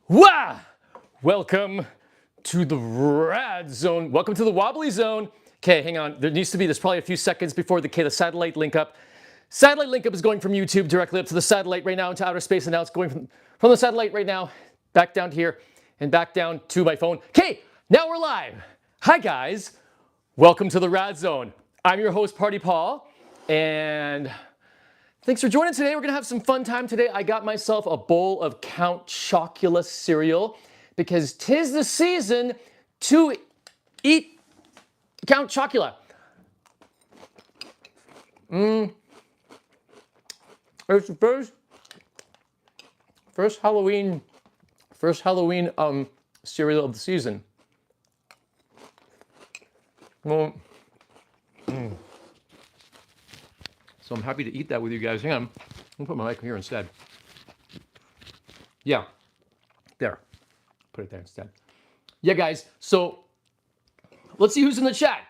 Wah! Welcome to the rad zone. Welcome to the wobbly zone. Okay, hang on. There's probably a few seconds before the satellite link up. Satellite link up is going from YouTube directly up to the satellite right now into outer space, and now it's going from the satellite right now back down to here and back down to my phone. Okay, now we're live. Hi guys. Welcome to the rad zone. I'm your host, Party Paul, and thanks for joining today. We're gonna have some fun time today. I got myself a bowl of Count Chocula cereal because 'tis the season to eat Count Chocula. It's the first Halloween cereal of the season. Well, so I'm happy to eat that with you guys. Hang on, I'm gonna put my mic here instead. Yeah, there. Put it there instead. Yeah, guys. So let's see who's in the chat.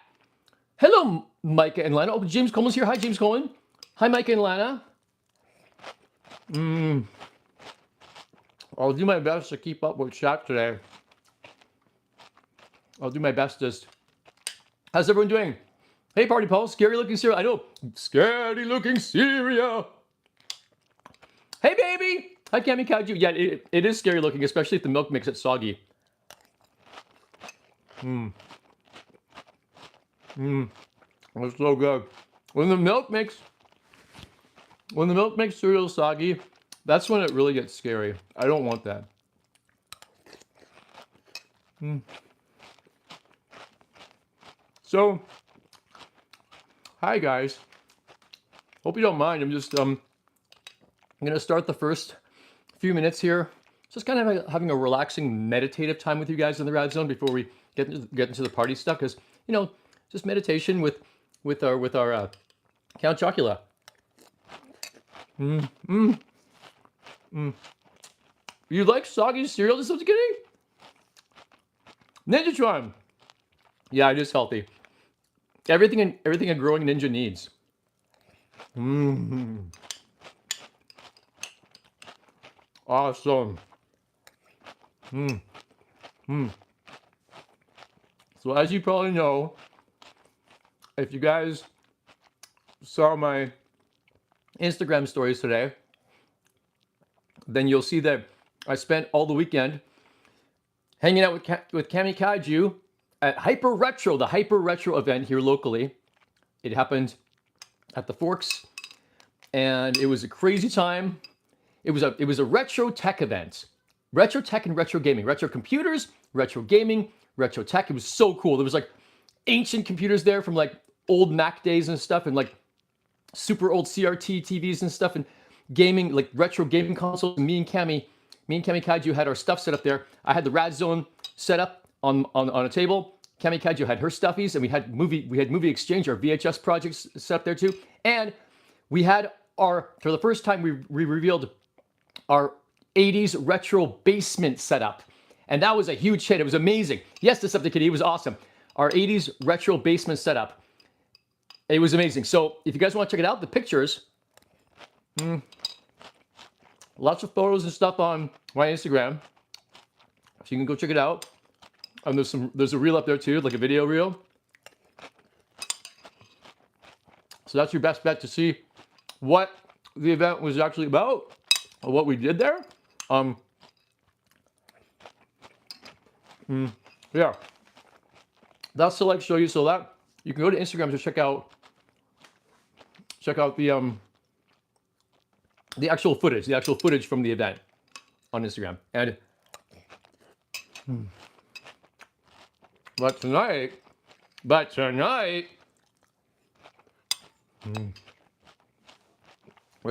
Hello, Micah and Lana. Oh, James Coleman's here. Hi, James Coleman. Hi, Micah and Lana. I'll do my best to keep up with chat today. I'll do my bestest. How's everyone doing? Hey, Party Paul. Scary looking cereal. I know. Scary looking cereal. Hey, baby. Hi, Cami Kaiju. Yeah, it is scary looking, especially if the milk makes it soggy. It's so good. When the milk makes cereal soggy, that's when it really gets scary. I don't want that. So, hi guys. Hope you don't mind. I'm just I'm gonna start the first few minutes here, just kind of having a relaxing, meditative time with you guys in the rad zone before we get into the party stuff. Because just meditation with our Count Chocula. You like soggy cereal? This is kidding. Ninja Charm. Yeah, it is healthy. Everything a growing ninja needs. Awesome. So as you probably know, if you guys saw my Instagram stories today, then you'll see that I spent all the weekend hanging out with Cami Kaiju at Hyper Retro, the Hyper Retro event here locally. It happened at the Forks, and it was a crazy time. It was a retro tech event. Retro tech and retro gaming. Retro computers, retro gaming, retro tech. It was so cool. There was like ancient computers there from like old Mac days and stuff, and like super old CRT TVs and stuff, and gaming, like retro gaming consoles. Me and Cami Kaiju had our stuff set up there. I had the Rad Zone set up on a table. Cami Kaiju had her stuffies, and we had movie exchange, our VHS projects set up there too. And we had for the first time, we revealed our 80s retro basement setup. And that was a huge hit. It was amazing. Yes, Decepticon, it was awesome. Our 80s retro basement setup. It was amazing. So if you guys want to check it out, the pictures, lots of photos and stuff on my Instagram. So you can go check it out. And there's a reel up there too, like a video reel. So that's your best bet to see what the event was actually about, or what we did there. Yeah, that's to like show you, so that you can go to Instagram to check out the actual footage from the event on Instagram. And but tonight we're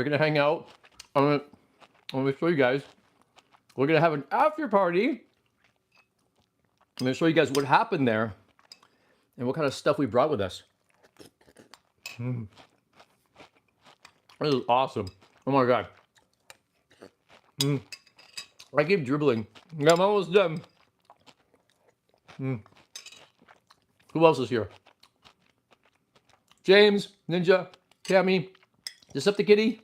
gonna hang out. I'm gonna show you guys. We're gonna have an after party. I'm gonna show you guys what happened there and what kind of stuff we brought with us. This is awesome. Oh my god. I keep dribbling. Yeah, I'm almost done. Who else is here? James, Ninja, Cami, Decepticon.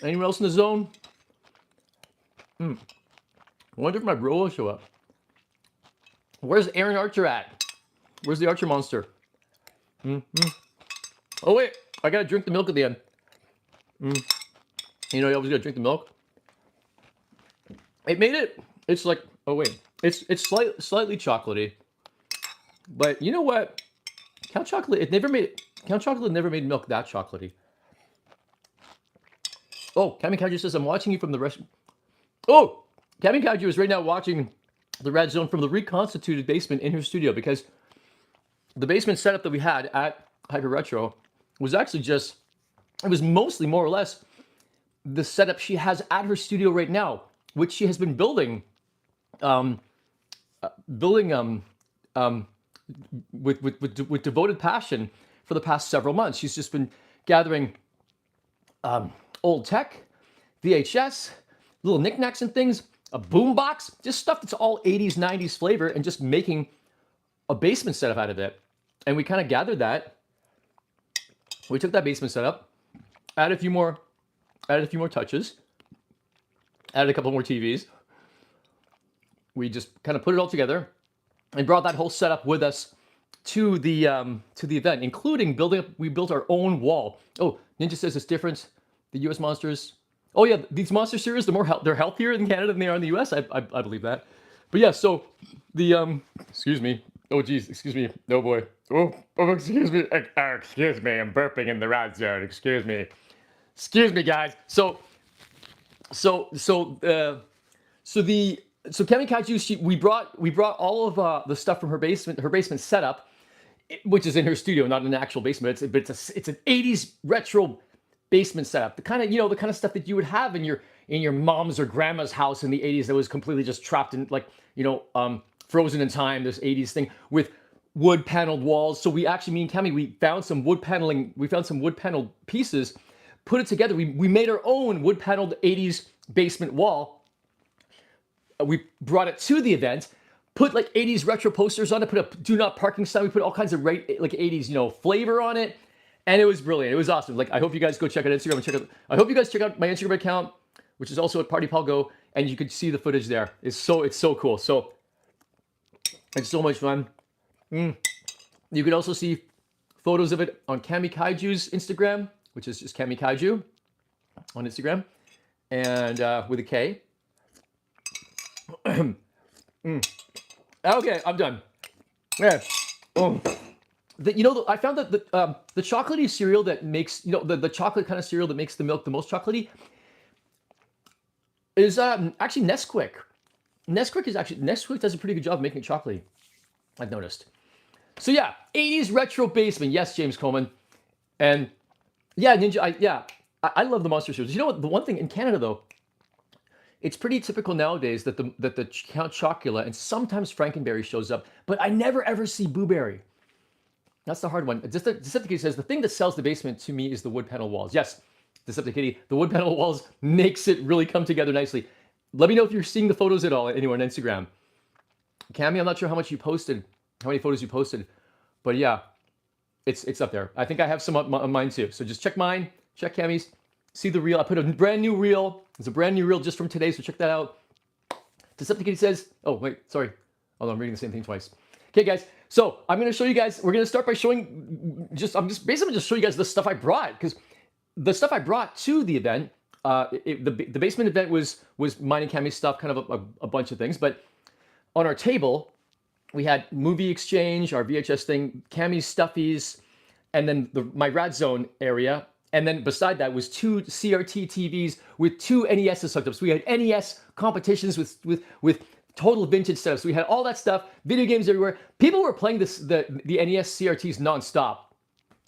Anyone else in the zone? I wonder if my bro will show up. Where's Aaron Archer at? Where's the Archer monster? Oh wait, I gotta drink the milk at the end. You know, you always gotta drink the milk. It made it. It's like, oh wait, it's slightly chocolatey. But you know what? Count Chocolate never made milk that chocolatey. Oh, Kamikaze says I'm watching you from the rest. Oh, Kamikaze is right now watching the Red Zone from the reconstituted basement in her studio, because the basement setup that we had at Hyper Retro was actually just, it was mostly more or less the setup she has at her studio right now, which she has been building with devoted passion for the past several months. She's just been gathering old tech, VHS, little knickknacks and things, a boombox, just stuff that's all 80s, 90s flavor, and just making a basement setup out of it. And we kind of gathered that. We took that basement setup, added a few more touches, added a couple more TVs. We just kind of put it all together and brought that whole setup with us to the event, including we built our own wall. Oh, Ninja says it's different. The U.S. monsters. Oh yeah, these monster series, they're healthier in Canada than they are in the U.S. I believe that. But yeah, so the excuse me. Oh geez, excuse me. No boy. Oh, excuse me. Excuse me. I'm burping in the RAD zone. Excuse me, guys. So Kamikaze, we brought all of the stuff from her basement setup, which is in her studio, not in an actual basement. It's an 80s retro basement setup, the kind of stuff that you would have in your mom's or grandma's house in the 80s that was completely just trapped in, like, frozen in time, this 80s thing with wood paneled walls. So we actually, me and Cami, we found some wood paneled pieces, put it together. We made our own wood paneled 80s basement wall. We brought it to the event, put like 80s retro posters on it, put a do not parking sign. We put all kinds of like 80s, flavor on it. And it was brilliant. It was awesome. Like, I hope you guys go check out Instagram. I hope you guys check out my Instagram account, which is also at PartyPalGo, and you can see the footage there. It's so cool. So it's so much fun. You can also see photos of it on Kamikaiju's Instagram, which is just Kamikaiju on Instagram, and with a K. Okay, I'm done. Yeah. Oh. I found that the chocolatey cereal that makes, the chocolate kind of cereal that makes the milk the most chocolatey is actually Nesquik. Nesquik does a pretty good job of making it chocolatey, I've noticed. So yeah, 80s retro basement. Yes, James Coleman. And yeah, Ninja, I love the monster series. You know what? The one thing in Canada, though, it's pretty typical nowadays that the Count Chocula and sometimes Frankenberry shows up, but I never ever see Blueberry. That's the hard one. Decepticatty says, the thing that sells the basement to me is the wood panel walls. Yes, Decepticatty, the wood panel walls makes it really come together nicely. Let me know if you're seeing the photos at all anywhere on Instagram. Cami, I'm not sure how many photos you posted, but yeah, it's up there. I think I have some on mine too. So just check mine, check Cami's, see the reel. I put a brand new reel. It's a brand new reel just from today, so check that out. Decepticatty says, oh wait, sorry. Although I'm reading the same thing twice. Okay, guys. So I'm going to show you guys. We're going to start by showing. I'm just basically show you guys the stuff I brought, because the stuff I brought to the event. The basement event was mine and Cami's stuff, kind of a bunch of things. But on our table, we had movie exchange, our VHS thing, Cami's stuffies, and then my Rad Zone area. And then beside that was 2 CRT TVs with 2 NESs hooked up. So we had NES competitions with total vintage setups. So we had all that stuff, video games everywhere. People were playing the NES CRTs nonstop.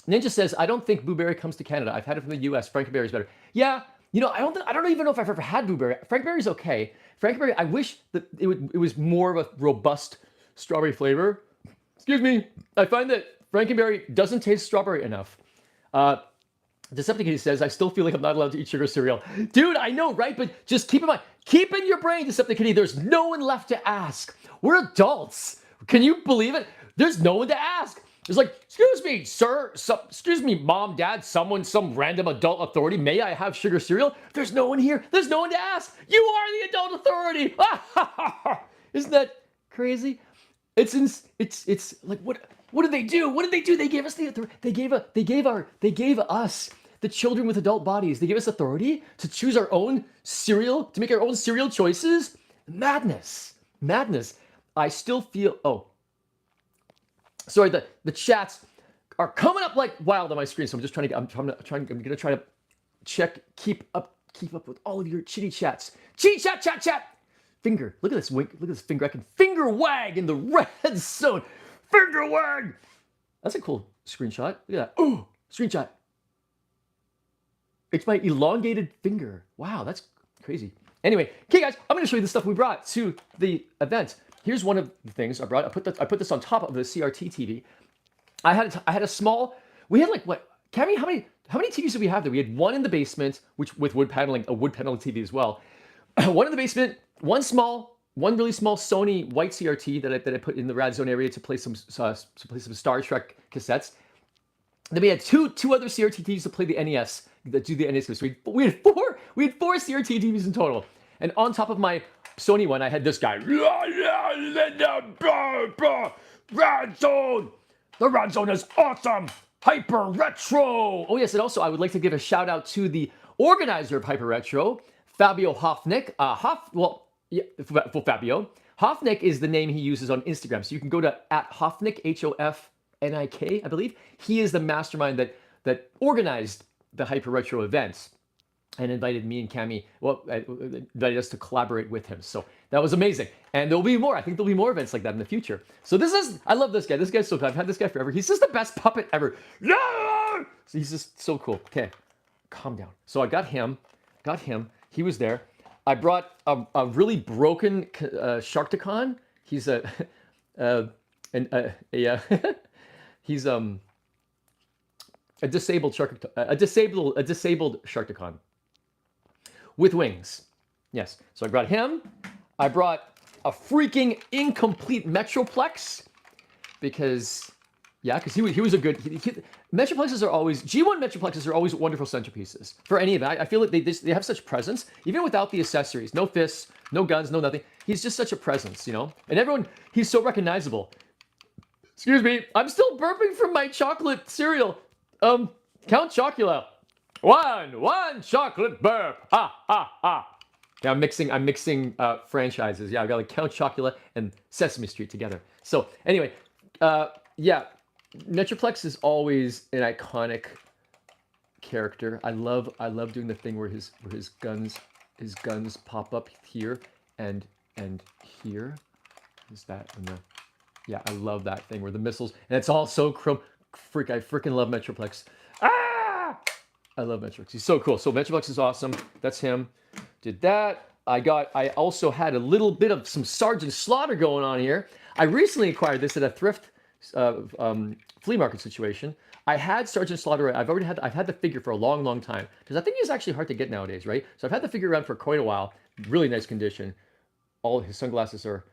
Ninja says, I don't think Blueberry comes to Canada. I've had it from the US. Frankenberry's better. Yeah, I don't even know if I've ever had Blueberry. Frankenberry's okay. Frankenberry, I wish that it was more of a robust strawberry flavor. Excuse me. I find that Frankenberry doesn't taste strawberry enough. Decepticatty says, I still feel like I'm not allowed to eat sugar cereal. Dude, I know, right? But just keep in mind, keep in your brain, Decepticatty, there's no one left to ask. We're adults. Can you believe it? There's no one to ask. It's like, excuse me, sir, excuse me, mom, dad, someone, some random adult authority. May I have sugar cereal? There's no one here. There's no one to ask. You are the adult authority. Isn't that crazy? It's like what did they do? What did they do? They gave us the authority. They gave us the children with adult bodies. They gave us authority to choose our own cereal, to make our own cereal choices. Madness. Madness. I still feel sorry, the chats are coming up like wild on my screen. So I'm just trying to I'm gonna try to keep up with all of your chitty chats. Chitty chat. Finger. Look at this wink. Look at this finger. I can finger wag in the red zone. Finger wag. That's a cool screenshot. Look at that. Oh, screenshot. It's my elongated finger. Wow, that's crazy. Anyway, okay, guys, I'm going to show you the stuff we brought to the event. Here's one of the things I brought. I put this on top of the CRT TV. I had a small. We had like what? Cammy, how many TVs did we have there? We had one in the basement, which with wood paneling, a wood paneling TV as well. One in the basement, one really small Sony white CRT that I put in the RAD zone area to play some Star Trek cassettes. Then we had two other CRT TVs to play the NES, that do the NES. So we had four CRT TVs in total. And on top of my Sony one, I had this guy. RAD zone. The RAD zone is awesome. Hyper Retro. Oh yes, and also I would like to give a shout out to the organizer of Hyper Retro, Fabio Hofnick. Fabio. Hofnick is the name he uses on Instagram. So you can go to @Hofnick, HOFNIK, I believe. He is the mastermind that organized the Hyper Retro events and invited me and Cammy, invited us to collaborate with him. So that was amazing. And there'll be more. I think there'll be more events like that in the future. So I love this guy. This guy's so cool. I've had this guy forever. He's just the best puppet ever. So he's just so cool. Okay, calm down. So I got him. He was there. I brought a really broken Sharkticon. He's he's a disabled Sharkticon with wings. Yes. So I brought him. I brought a freaking incomplete Metroplex because he was a good. Metroplexes are always G1 Metroplexes are always wonderful centerpieces for any event. I feel like they have such presence even without the accessories. No fists, no guns, no nothing. He's just such a presence, you know. And he's so recognizable. Excuse me, I'm still burping from my chocolate cereal. Count Chocula. One chocolate burp. Ha ha ha. Yeah, I'm mixing franchises. Yeah, I got like Count Chocula and Sesame Street together. So anyway, yeah, Metroplex is always an iconic character. I love doing the thing where his guns pop up here and here. Is that in the? Yeah, I love that thing where the missiles and it's all so chrome. I freaking love Metroplex. Ah! I love Metroplex. He's so cool. So Metroplex is awesome. That's him. Did that. I also had a little bit of some Sergeant Slaughter going on here. I recently acquired this at a thrift flea market situation. I had Sergeant Slaughter. I've had the figure for a long time because I think he's actually hard to get nowadays, right? So I've had the figure around for quite a while. Really nice condition. All his sunglasses are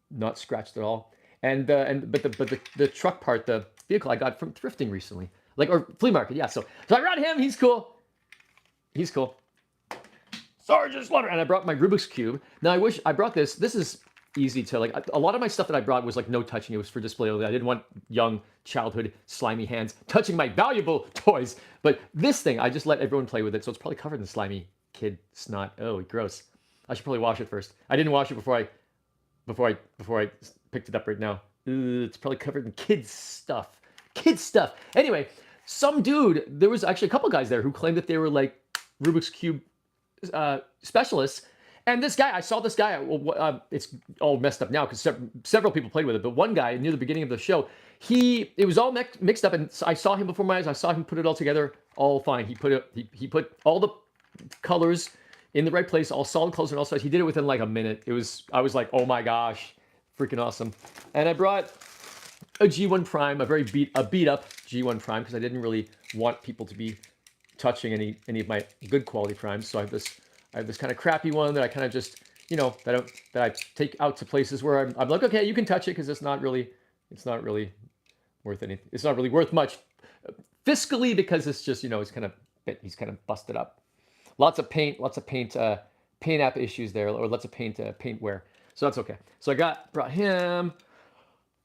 not scratched at all. But the truck part, the vehicle I got from thrifting recently, or flea market, yeah. So I brought him. He's cool. Sergeant Slaughter, and I brought my Rubik's Cube. Now I wish I brought this. This is easy to a lot of my stuff that I brought was like no touching. It was for display only. I didn't want young childhood slimy hands touching my valuable toys. But this thing, I just let everyone play with it, so it's probably covered in slimy kid snot. Oh, gross. I should probably wash it first. I didn't wash it before I picked it up right now. It's probably covered in kids stuff. Anyway, some dude, there was actually a couple guys there who claimed that they were like Rubik's Cube specialists. And this guy, I saw this guy, it's all messed up now because several people played with it, but one guy near the beginning of the show, it was all mixed up, and I saw him before my eyes. I saw him put it all together, all fine. He put all the colors in the right place, all solid colors and all sides. He did it within like a minute. I was like, oh my gosh, freaking awesome. And I brought a G1 Prime, a beat up G1 Prime, because I didn't really want people to be touching any of my good quality primes. So I have this kind of crappy one that I kind of just, that I take out to places where I'm like, okay, you can touch it because it's not really worth anything. It's not really worth much fiscally because it's just, he's kind of busted up. Lots of paint paint app issues there, or lots of paint wear. So that's okay. So I brought him.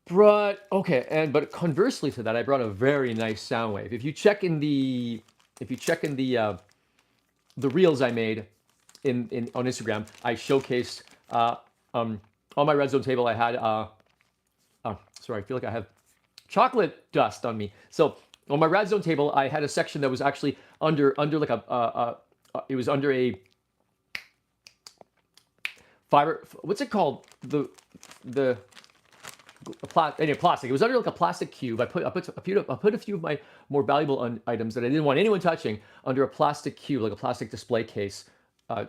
But conversely to that, I brought a very nice sound wave. If you check in the reels I made on Instagram, I showcased on my red zone table. I had sorry, I feel like I have chocolate dust on me. So on my red zone table, I had a section that was actually under like it was under a fiber. What's it called? Plastic. It was under like a plastic cube. I put a few of my more valuable items that I didn't want anyone touching under a plastic cube, like a plastic display case, a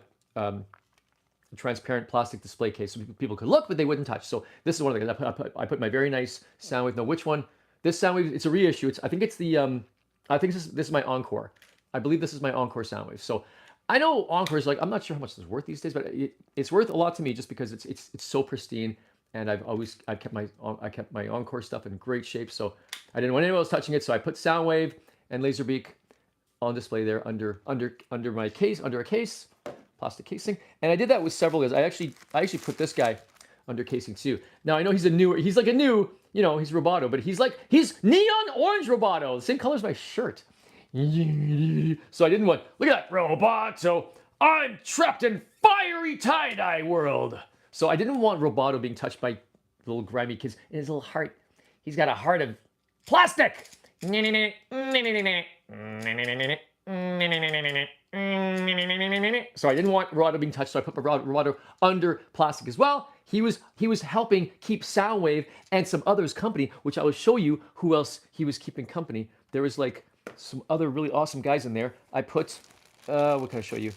transparent plastic display case, so people could look, but they wouldn't touch. So this is one of the things I put my very nice sound wave. Now, which one? This sound wave. It's a reissue. I think it's the. I think this is my Encore. I believe this is my Encore sound wave. So I know Encore is like, I'm not sure how much it's worth these days, but it's worth a lot to me just because it's so pristine. And I've kept my Encore stuff in great shape, so I didn't want anyone else touching it. So I put Soundwave and Laserbeak on display there under my case, under a case, plastic casing. And I did that with several guys. I actually put this guy under casing too. Now I know he's like a new, he's Roboto, but he's neon orange Roboto, the same color as my shirt. So I didn't want, look at that Roboto. I'm trapped in fiery tie-dye world. So I didn't want Roboto being touched by little grimy kids in his little heart. He's got a heart of plastic. So I didn't want Roboto being touched, so I put Roboto under plastic as well. He was helping keep Soundwave and some others company, which I will show you who else he was keeping company. There was like some other really awesome guys in there. I put, what can I show you?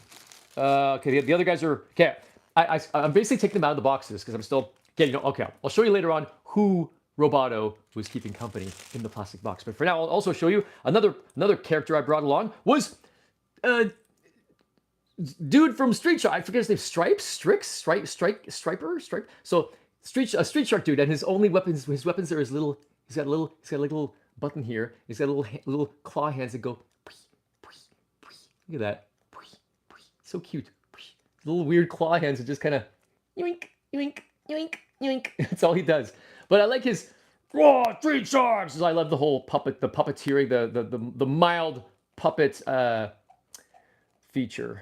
Okay, the other guys are, okay. I'm basically taking them out of the boxes because I'm still getting, okay, I'll show you later on who Roboto was keeping company in the plastic box. But for now, I'll also show you another character I brought along was dude from Street Shark. I forget his name, Striper? So a Street Shark dude, and his weapons are his little, he's got a little button here. He's got little claw hands that go, look at that. So cute. Little weird claw hands that just kind of yoink, yoink, yoink, yoink. That's all he does. But I like his Street Sharks. I love the whole the puppeteering, the mild puppet feature.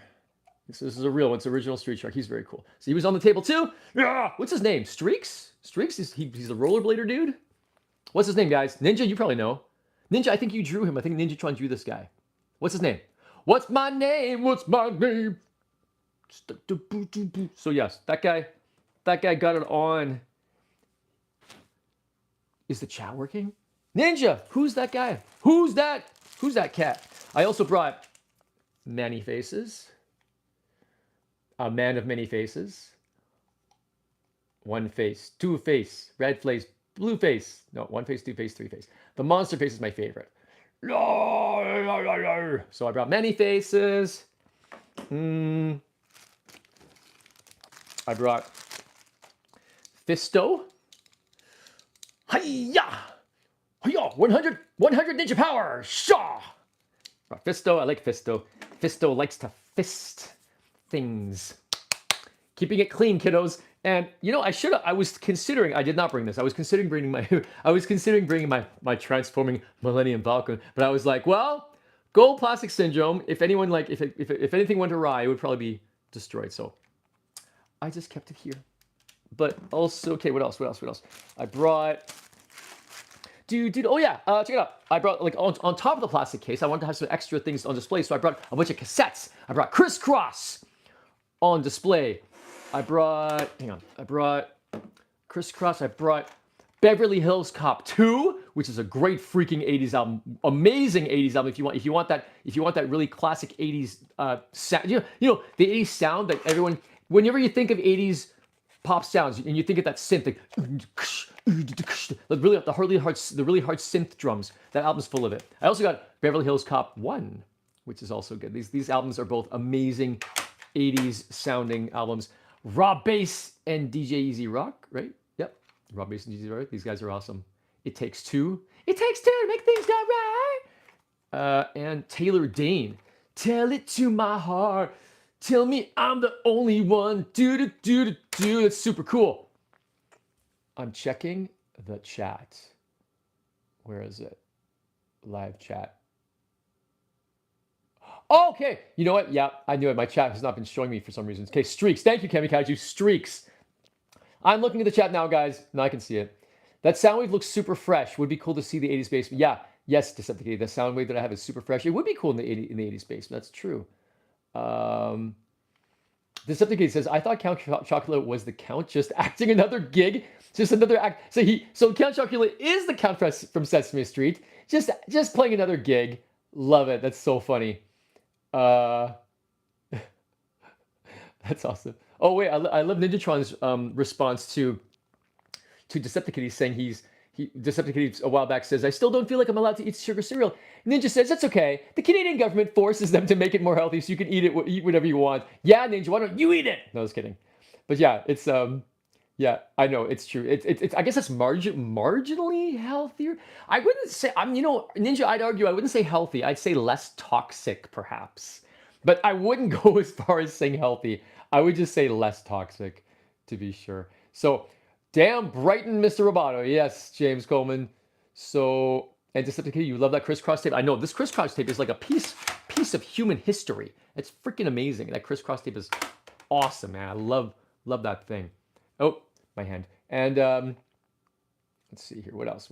This is a real one. It's original Street Shark. He's very cool. So he was on the table too. Yeah. What's his name? Streaks? He's a rollerblader dude. What's his name, guys? Ninja, you probably know. Ninja, I think you drew him. I think Ninja drew this guy. What's his name? What's my name? What's my name? So yes, that guy got it on. Is the chat working? Ninja, who's that guy? Who's that cat? I also brought Many Faces, a man of many faces, one face, two face, red face, blue face. No, one face, two face, three face. The monster face is my favorite. So I brought Many Faces. I brought Fisto. Hiya! Hiya! 100 ninja power! Shaw! Brought Fisto. I like Fisto. Fisto likes to fist things. Keeping it clean, kiddos. And I was considering, I did not bring this. I was considering bringing my transforming Millennium Falcon, but I was like, well, Gold Plastic Syndrome, if anything went awry, it would probably be destroyed. So I just kept it here. But also, okay, what else? I brought, oh yeah, check it out. I brought, like, on top of the plastic case, I wanted to have some extra things on display, so I brought a bunch of cassettes. I brought Crisscross on display. I brought Crisscross. I brought Beverly Hills Cop 2, which is a great freaking 80s album, amazing 80s album. If you want that really classic 80s sound, the 80s sound that everyone, whenever you think of 80s pop sounds and you think of that synth, like the really hard synth drums, that album's full of it. I also got Beverly Hills Cop 1, which is also good. These albums are both amazing 80s sounding albums. Rob Bass and DJ Easy Rock, right? Yep. Rob Bass and DJ Easy Rock. These guys are awesome. It takes two. It takes two to make things go right. And Taylor Dane. Tell it to my heart. Tell me I'm the only one. Do. That's super cool. I'm checking the chat. Where is it? Live chat. Okay, you know what? Yeah, I knew it. My chat has not been showing me for some reason. Okay, streaks. Thank you, Kamikaze. Streaks. I'm looking at the chat now, guys. Now I can see it. That sound wave looks super fresh. Would be cool to see the 80s basement. Yeah, yes, Decepticate. The sound wave that I have is super fresh. It would be cool in the 80s basement. That's true. Decepticate says, I thought Count Chocula was the Count just acting another gig. Just another act. So Count Chocula is the Count from Sesame Street. Just playing another gig. Love it. That's so funny. That's awesome. Oh wait, I love Ninjatron's response to Decepticate saying Decepticate a while back says, I still don't feel like I'm allowed to eat sugar cereal. Ninja says, that's okay. The Canadian government forces them to make it more healthy so you can eat whatever you want. Yeah, Ninja, why don't you eat it? No, I was kidding. But yeah, it's yeah, I know it's true. It's I guess it's marginally healthier. I wouldn't say Ninja. I'd argue I wouldn't say healthy. I'd say less toxic, perhaps. But I wouldn't go as far as saying healthy. I would just say less toxic, to be sure. So, damn Brighton, Mr. Roboto. Yes, James Coleman. So, and Decepticate, you love that crisscross tape. I know this crisscross tape is like a piece of human history. It's freaking amazing. That crisscross tape is awesome, man. I love that thing. Oh, my hand. And let's see here. What else?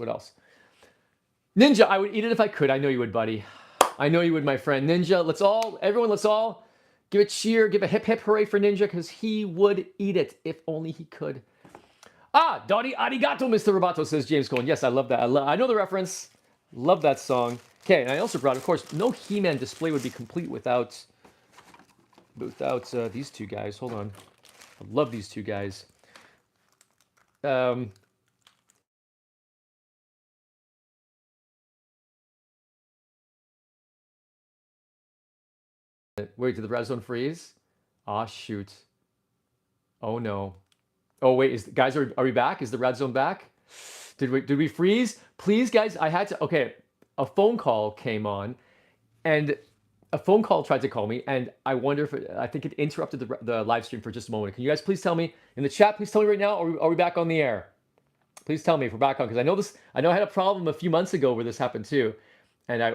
Ninja, I would eat it if I could. I know you would, buddy. I know you would, my friend. Ninja, everyone, let's all give a cheer, give a hip hip hooray for Ninja, because he would eat it if only he could. Ah, Donnie arigato, Mr. Roboto, says James Cohen. Yes, I love that. I know the reference. Love that song. Okay, and I also brought, of course, no He-Man display would be complete without these two guys. Hold on. I love these two guys. Wait, did the red zone freeze? Ah, shoot. Oh no. Oh wait, guys, are we back? Is the red zone back? Did we freeze? Please, guys, I had to. Okay, a phone call came on, and a phone call tried to call me, and I wonder if I think it interrupted the live stream for just a moment. Can you guys please tell me in the chat? Please tell me right now. Are we back on the air? Please tell me if we're back on, because I know this. I know I had a problem a few months ago where this happened too, and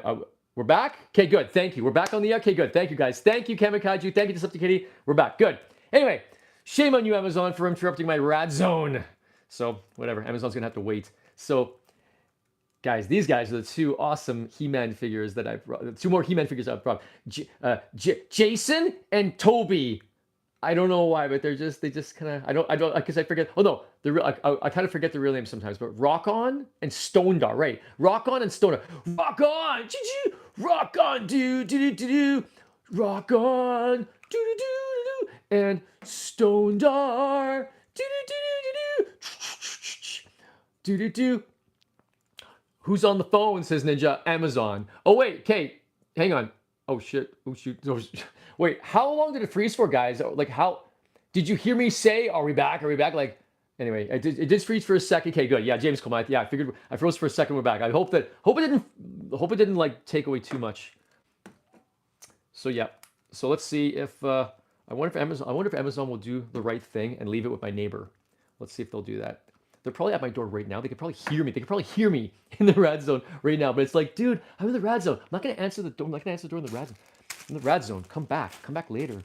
we're back. Okay, good. Thank you. We're back on the air. Okay, good. Thank you, guys. Thank you, Kamikaze. Thank you, Decepticate. We're back. Good. Anyway, shame on you, Amazon, for interrupting my rad zone. So whatever. Amazon's gonna have to wait. So, guys, these guys are the two awesome He-Man figures that I've brought. Two more He-Man figures I've brought. Jason and Toby. I don't know why, but they just kind of, I don't, because I forget. Oh no, I kind of forget the real names sometimes. But Rock On and Stondar, right? Rock On and Stondar. Rock On, rock on, do, rock on, do, and Stondar, do. Who's on the phone? Says Ninja. Amazon. Oh wait, okay, hang on. Oh shit. Oh shoot. Oh, wait, how long did it freeze for, guys? Like, how did you hear me say, are we back? Are we back? Like, anyway, it did freeze for a second. Okay, good. Yeah, James Coleman. Yeah, I figured I froze for a second. We're back. I hope it didn't like take away too much. So yeah. So let's see if I wonder if Amazon will do the right thing and leave it with my neighbor. Let's see if they'll do that. They're probably at my door right now. They could probably hear me. They could probably hear me in the rad zone right now. But it's like, dude, I'm in the rad zone. I'm not gonna answer the door. I'm not gonna answer the door in the rad zone. In the rad zone. Come back later,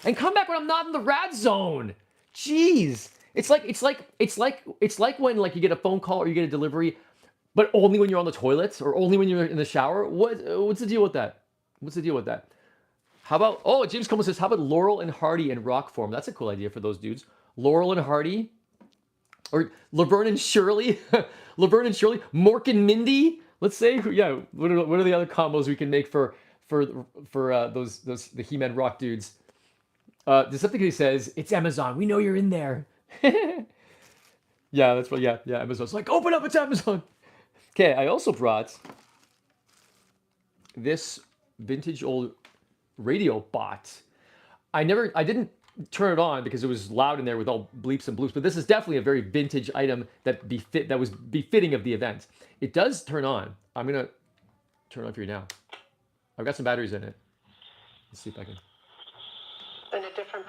and come back when I'm not in the rad zone. Jeez, it's like when like you get a phone call or you get a delivery, but only when you're on the toilet or only when you're in the shower. What's the deal with that? What's the deal with that? How about, oh, James Coleman says, how about Laurel and Hardy in rock form? That's a cool idea for those dudes. Laurel and Hardy, or Laverne and Shirley, Laverne and Shirley, Mork and Mindy. Let's say, yeah. What are the other combos we can make for the He-Man rock dudes? Decepticate says, it's Amazon. We know you're in there. Yeah, that's what. Yeah. Amazon's like, open up, it's Amazon. Okay, I also brought this vintage old radio bot. I didn't turn it on because it was loud in there with all bleeps and bloops. But this is definitely a very vintage item that was befitting of the event. It does turn on. I'm gonna turn it on for you now. I've got some batteries in it. Let's see if I can. In a different.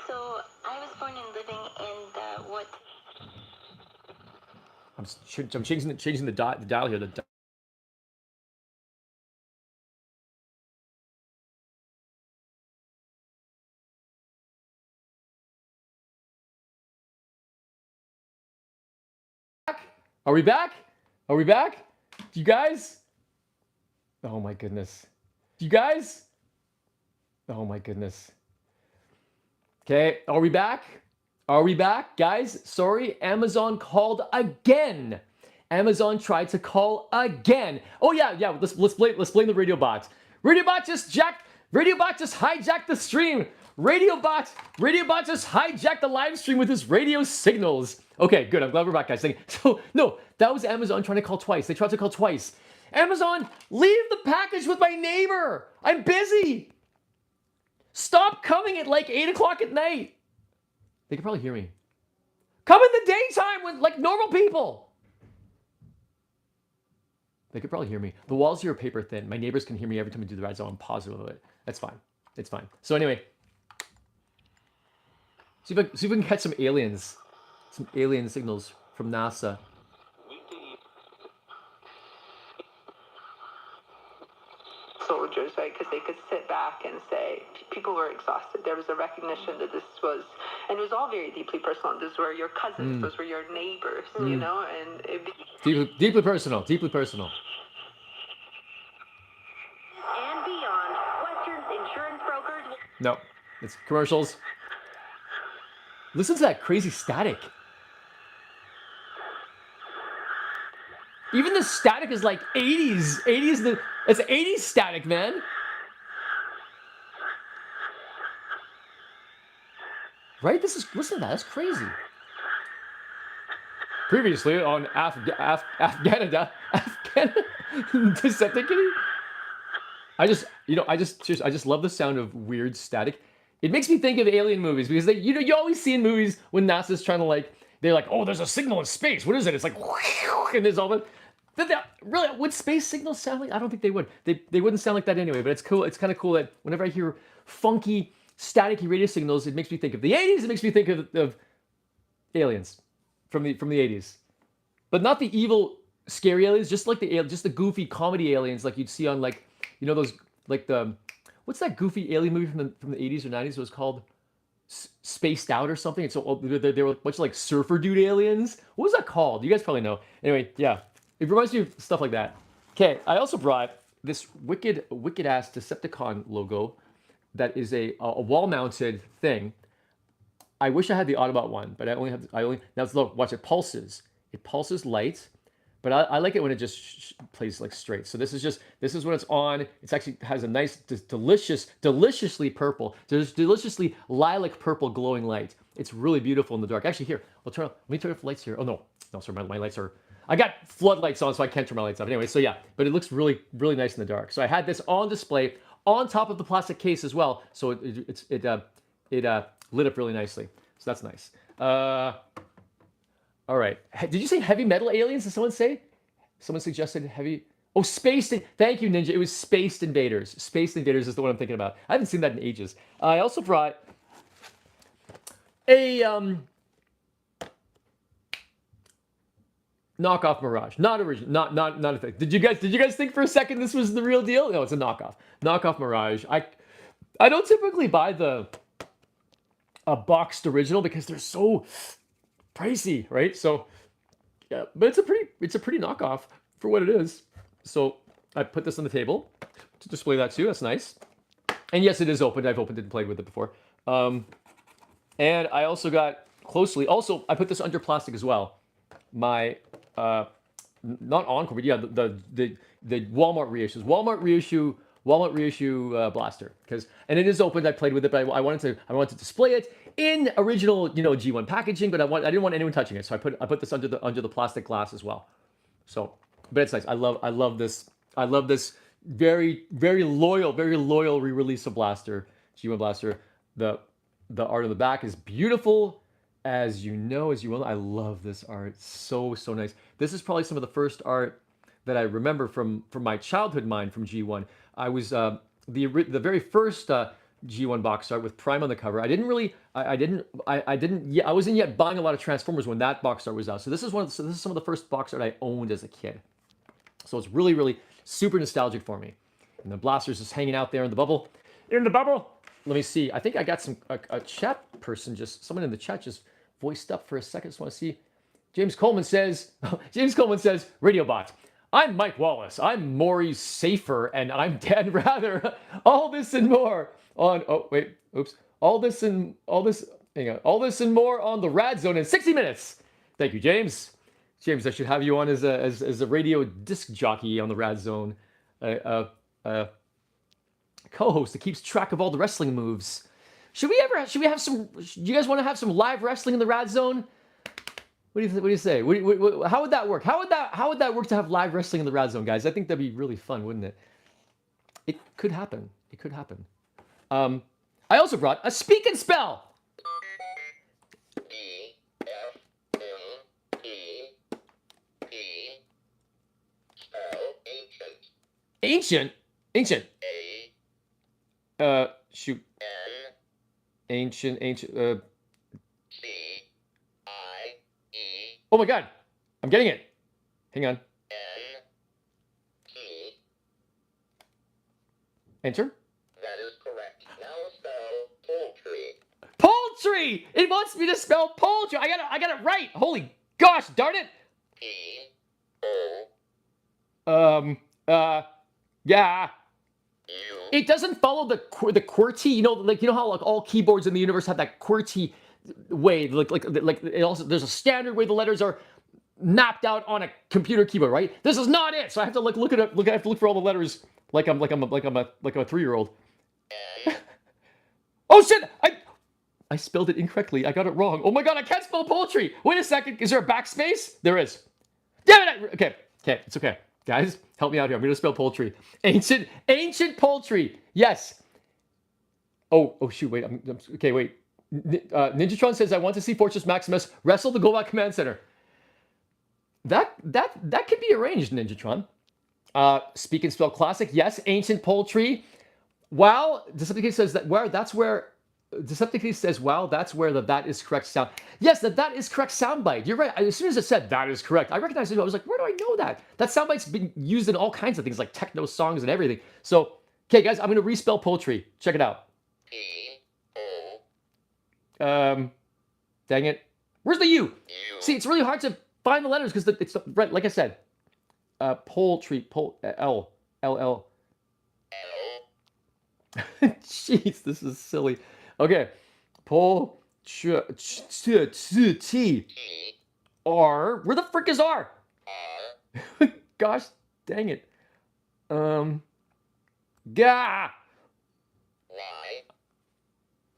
So I was born and living in the what? I'm changing the dial here. Are we back? Are we back? Do you guys? Oh my goodness. Do you guys? Oh my goodness. Okay, are we back? Are we back, guys? Sorry, Amazon called again. Amazon tried to call again. Oh yeah. Let's blame the radio bot. Radio bot just hijacked the stream. Radio bot just hijacked the live stream with his radio signals. Okay, good. I'm glad we're back, guys. So no, that was Amazon trying to call twice. They tried to call twice. Amazon, leave the package with my neighbor. I'm busy. Stop coming at like 8 o'clock at night. They can probably hear me. Come in the daytime with like normal people. They could probably hear me. The walls here are paper thin. My neighbors can hear me every time I do the rad, so I'm positive of it. That's fine. It's fine. So anyway, see if we can catch some alien signals from NASA. Soldiers, right? Because they could sit back and say, people were exhausted. There was a recognition that this was, and it was all very deeply personal. Those were your cousins, those were your neighbors, you know, and deeply personal. And beyond, Western's insurance brokers. No, it's commercials. Listen to that crazy static. Even the static is like 80s. It's 80s static, man. Right? Listen to that. That's crazy. Previously on Afghanistan, Decepticon. I just love the sound of weird static. It makes me think of alien movies because you always see in movies when NASA's trying to they're like, oh, there's a signal in space. What is it? It's like, and there's all that. Really, would space signals sound like? I don't think they would. They wouldn't sound like that anyway. But it's cool. It's kind of cool that whenever I hear funky, staticky radio signals, it makes me think of the 80s. It makes me think of aliens from the 80s, but not the evil, scary aliens. Just the goofy comedy aliens like you'd see on those what's that goofy alien movie from the 80s or 90s? It was called Spaced Out or something. It's they were a bunch of like surfer dude aliens. What was that called? You guys probably know. Anyway, yeah. It reminds me of stuff like that. Okay, I also brought this wicked ass Decepticon logo that is a wall-mounted thing. I wish I had the Autobot one, but now look, watch, it pulses. It pulses light, but I like it when it just plays like straight. So this is when it's on. It actually has a nice, deliciously purple, deliciously lilac purple glowing light. It's really beautiful in the dark. Actually, here, let me turn off the lights here. Oh no, sorry, my lights are. I got floodlights on, so I can't turn my lights off. Anyway, so yeah, but it looks really, really nice in the dark. So I had this on display on top of the plastic case as well, so it lit up really nicely. So that's nice. All right. Did you say heavy metal aliens? Did someone say? Someone suggested heavy. Oh, thank you, Ninja. It was Spaced Invaders. Spaced Invaders is the one I'm thinking about. I haven't seen that in ages. I also brought a knockoff Mirage, not original, not a thing. Did you guys think for a second this was the real deal? No, it's a knockoff. Knockoff Mirage. I don't typically buy a boxed original because they're so pricey, right? So yeah, but it's a pretty knockoff for what it is. So I put this on the table to display that too. That's nice. And yes, it is opened. I've opened it and played with it before. And I also got closely. Also, I put this under plastic as well. My not Encore, but yeah, the Walmart reissue blaster, and it is opened. I played with it, but I wanted to display it in original G1 packaging, but I didn't want anyone touching it, so I put this under the plastic glass as well. So, but it's nice. I love this very loyal re-release of Blaster, G1 Blaster. The art on the back is beautiful, as you know, as you will. I love this art, so nice. This is probably some of the first art that I remember from my childhood mind from G1. I was the very first G1 box art with Prime on the cover. I wasn't yet buying a lot of Transformers when that box art was out. So this is some of the first box art I owned as a kid. So it's really super nostalgic for me. And the Blaster's just hanging out there in the bubble. In the bubble. Let me see. I think I got a chat person, someone in the chat just voiced up for a second. Just want to see. James Coleman says, RadioBot, I'm Mike Wallace. I'm Maury Safer, and I'm Dan Rather. All this and more on. Oh wait, oops. All this and more on the Rad Zone in 60 minutes. Thank you, James. James, I should have you on as a radio disc jockey on the Rad Zone, co-host that keeps track of all the wrestling moves. Should we have some? Do you guys want to have some live wrestling in the Rad Zone? What do you say? How would that work? How would that work to have live wrestling in the Rad Zone, guys? I think that'd be really fun, wouldn't it? It could happen. It could happen. I also brought a speak and spell. Ancient. Shoot. Ancient. Oh my God, I'm getting it. Hang on. Enter. That is correct. Now spell poultry. Poultry. It wants me to spell poultry. I got it right. Holy gosh, darn it. Yeah. It doesn't follow the QWERTY. You know how like all keyboards in the universe have that QWERTY way. Like it also there's a standard way the letters are mapped out on a computer keyboard, right? This is not it. So I have to look it up. I have to look for all the letters like I'm a 3-year-old. Oh shit! I spelled it incorrectly. I got it wrong. Oh my God! I can't spell poultry. Wait a second. Is there a backspace? There is. Damn it! Okay. It's okay. Guys, help me out here. I'm gonna spell poultry. Ancient poultry. Yes. Oh shoot. Wait. Okay. Wait. Ninjatron says I want to see Fortress Maximus wrestle the Golbot Command Center. That could be arranged, Ninjatron. Speak and spell classic. Yes. Ancient poultry. Wow. Decepticon says that. Wow. That's where. Decepticon says, wow, that's where the that is correct sound. Yes, that is correct soundbite. You're right. As soon as it said that is correct, I recognized it. I was like, where do I know that? That soundbite's been used in all kinds of things like techno songs and everything. So, okay, guys, I'm going to respell poultry. Check it out. Dang it. Where's the U? See, it's really hard to find the letters because it's right. Like I said, poultry, L. Jeez, this is silly. Okay, T R. Where the frick is R? Gosh, dang it. Gah. Y.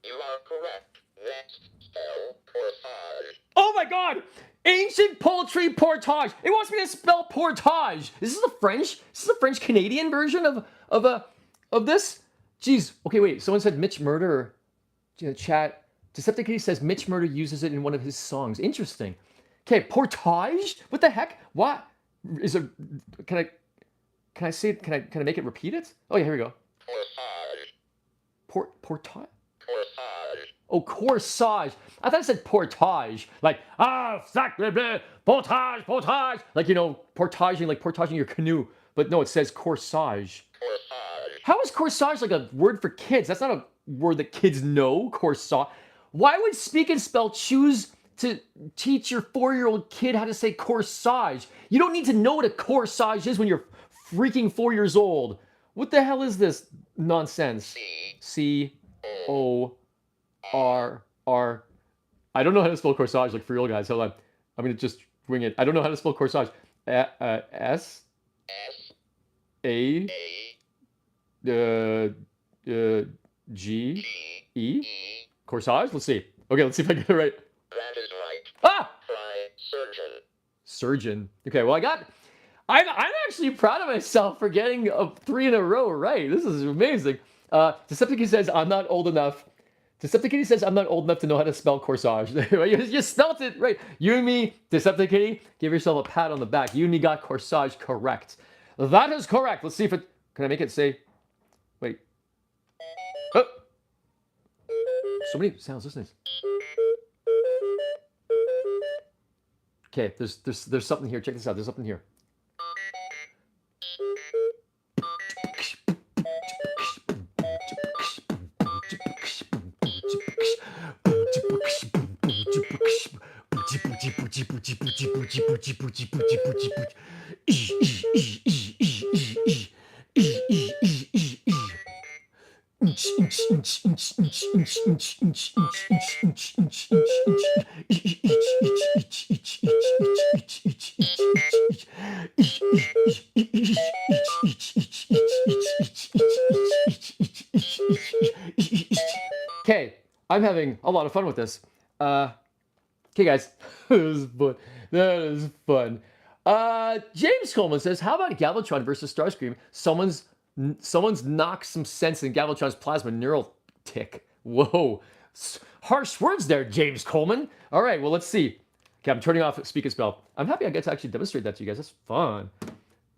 You are correct. Next spell portage. Oh my God! Ancient poultry portage. It wants me to spell portage. Is this the French? Is this the French Canadian version of this? Jeez. Okay, wait. Someone said Mitch Murder. Chat. Decepticon says Mitch Murder uses it in one of his songs. Interesting. Okay, portage? What the heck? What is it? Can I say it? Can I make it repeat it? Oh yeah, here we go. Portage. Portage? Corsage. Oh, corsage. I thought it said portage. Like, sacre bleu, portage. Like, portaging your canoe. But no, it says corsage. Corsage. How is corsage like a word for kids? That's not a word that kids know, corsage. Why would Speak and Spell choose to teach your 4-year-old kid how to say corsage? You don't need to know what a corsage is when you're freaking 4 years old. What the hell is this nonsense? C-O-R-R. I don't know how to spell corsage, like for real, guys. Hold on. I'm going to just wing it. I don't know how to spell corsage. S-A... G-E? Corsage? Let's see. Okay, let's see if I get it right. That is right. Ah! Try surgeon. Surgeon. Okay, well, I got I'm actually proud of myself for getting 3 in a row right. This is amazing. Decepticon says I'm not old enough. Decepticon says I'm not old enough to know how to spell corsage. You spelled it right. You and me, Decepticon, give yourself a pat on the back. You and me got corsage correct. That is correct. Let's see if it. Can I make it say? Wait. Oh. So many sounds. Listen to this. Okay, there's something here. Check this out. There's something here. Okay, I'm having a lot of fun with this. Okay, guys, that is fun. That is fun. James Coleman says, "How about Galvatron versus Starscream? Someone's knocked some sense in Galvatron's plasma neural tick." Whoa, harsh words there, James Coleman. All right, well, let's see. Okay, I'm turning off speak and spell. I'm happy I get to actually demonstrate that to you guys. That's fun.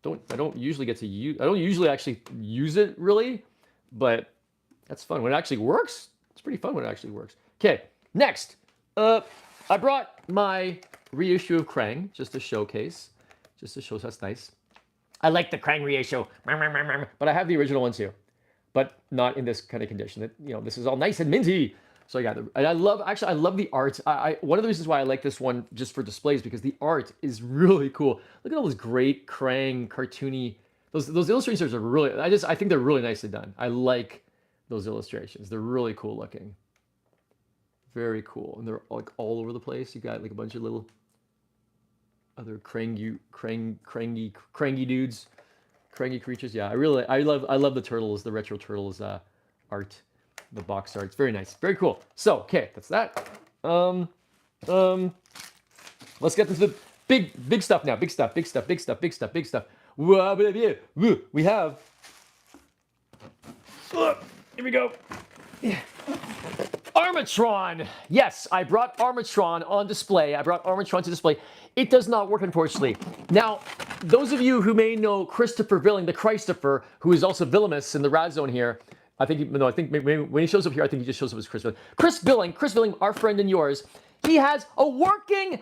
I don't usually get to use. I don't usually actually use it really, but that's fun when it actually works. It's pretty fun when it actually works. Okay, next. I brought my reissue of Krang just to showcase. Just to show that's nice. I like the Krang reissue, but I have the original ones here, but not in this kind of condition. This is all nice and minty. So I got and I love the art. One of the reasons why I like this one just for displays because the art is really cool. Look at all those great Krang cartoony. Those illustrations are really. I think they're really nicely done. I like those illustrations. They're really cool looking. Very cool, and they're like all over the place. You got like a bunch of little other crangy dudes, crangy creatures. Yeah, I love the turtles, the retro turtles art, the box art. It's very nice, very cool. So okay, that's that. Let's get into the big stuff now. Big stuff. We have. Here we go. Yeah. Armatron! Yes, I brought Armatron on display. I brought Armatron to display. It does not work, unfortunately. Now, those of you who may know Christopher Villing, the Christopher, who is also Villainous in the Rad Zone here, I think maybe when he shows up here, I think he just shows up as Chris Villing. Chris Villing, our friend and yours, he has a working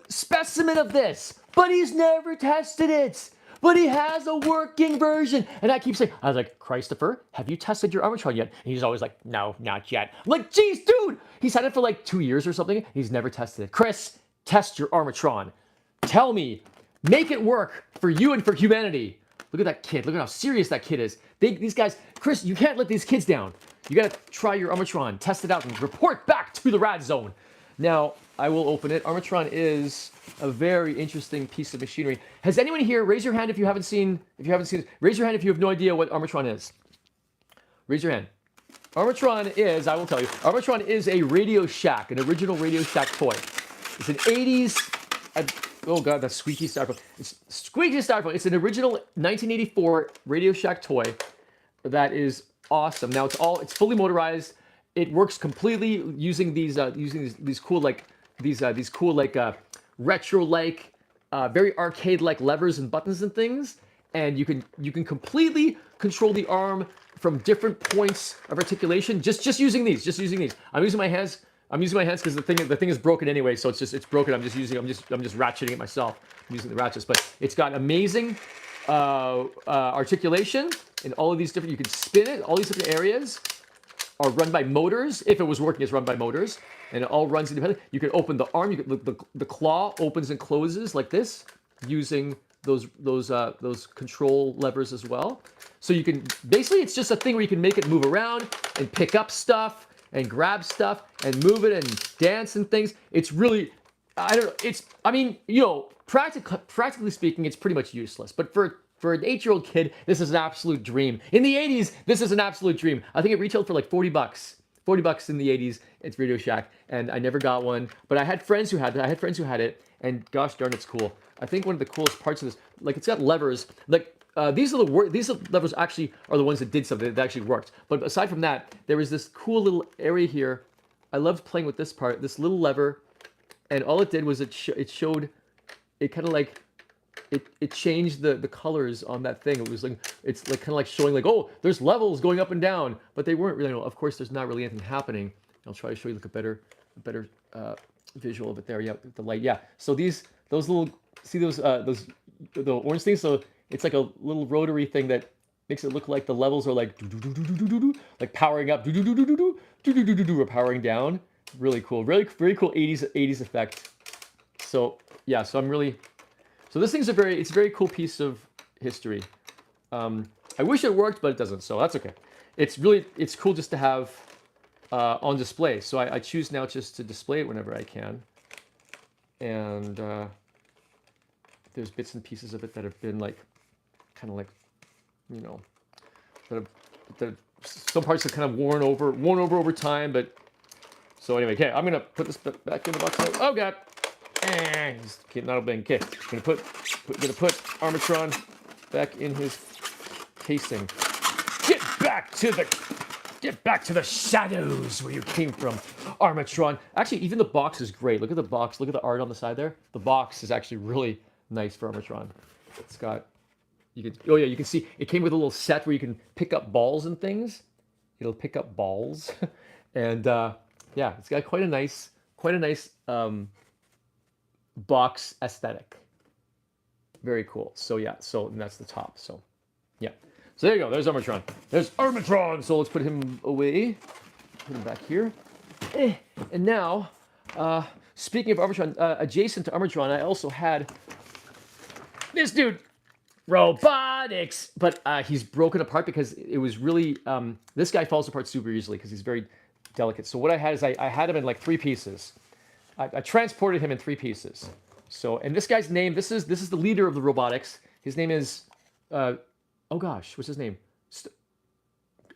specimen of this, but he's never tested it. But he has a working version. And I keep saying, I was like, Christopher, have you tested your Armatron yet? And he's always like, no, not yet. I'm like, geez, dude. He's had it for like 2 years or something. He's never tested it. Chris, test your Armatron. Tell me, make it work for you and for humanity. Look at that kid. Look at how serious that kid is. These guys, Chris, you can't let these kids down. You got to try your Armatron, test it out, and report back to the Rad Zone. Now, I will open it. Armatron is a very interesting piece of machinery. Has anyone here, raise your hand if you haven't seen it. Raise your hand if you have no idea what Armatron is. Raise your hand. Armatron is, I will tell you, Armatron is a Radio Shack, an original Radio Shack toy. It's an 80s, oh God, that squeaky styrofoam. It's squeaky styrofoam. It's an original 1984 Radio Shack toy that is awesome. Now it's fully motorized. It works completely using these cool retro-like, very arcade-like levers and buttons and things. And you can completely control the arm from different points of articulation just using these. I'm using my hands because the thing is broken anyway, so it's broken. I'm just ratcheting it myself. I'm using the ratchets, but it's got amazing articulation in all of these different. You can spin it. All these different areas are run by motors. If it was working, it's run by motors, and it all runs independently. You can open the arm. The claw opens and closes like this using those control levers as well. So you can basically, it's just a thing where you can make it move around and pick up stuff and grab stuff and move it and dance and things. It's really, practically speaking, it's pretty much useless. But for an 8-year-old kid, this is an absolute dream. In the 80s, this is an absolute dream. I think it retailed for like $40. 40 bucks in the 80s. It's Radio Shack, and I never got one. But I had friends who had it. And gosh darn, it's cool. I think one of the coolest parts of this, like it's got levers. Like these levers actually are the ones that did something that actually worked. But aside from that, there was this cool little area here. I loved playing with this part, this little lever, and all it did was it showed, it kind of like. It changed the colors on that thing. It was like it's like kind of like showing like, oh, there's levels going up and down, but they weren't really. Of course, there's not really anything happening. I'll try to show you like a better visual of it there. Yeah, the light. Yeah. So those little the orange things. So it's like a little rotary thing that makes it look like the levels are like like powering up, or powering down. Really cool. Really very cool 80s effect. So yeah. So this thing's a very cool piece of history. I wish it worked, but it doesn't, so that's okay. It's cool just to have on display. So I choose now just to display it whenever I can. And there's bits and pieces of it that have been like, kind of like, you know, that some parts have kind of worn over time. But so anyway, okay, I'm gonna put this back in the box. Oh God. Just not obeying. Okay, gonna put Armatron back in his casing. Get back to the shadows where you came from, Armatron. Actually, even the box is great. Look at the box. Look at the art on the side there. The box is actually really nice for Armatron. It's got, you can see it came with a little set where you can pick up balls and things. It'll pick up balls, and yeah, it's got quite a nice box aesthetic. Very cool. So yeah, and that's the top. So yeah. So there you go. There's Armatron. There's Armatron. So let's put him away. Put him back here. And now, speaking of Armatron, adjacent to Armatron, I also had this dude, Robotics. But he's broken apart because it was really, this guy falls apart super easily because he's very delicate. So what I had is I had him in like 3 pieces. I transported him in 3 pieces. So, and this guy's name, this is the leader of the Robotics. His name is, oh gosh, what's his name?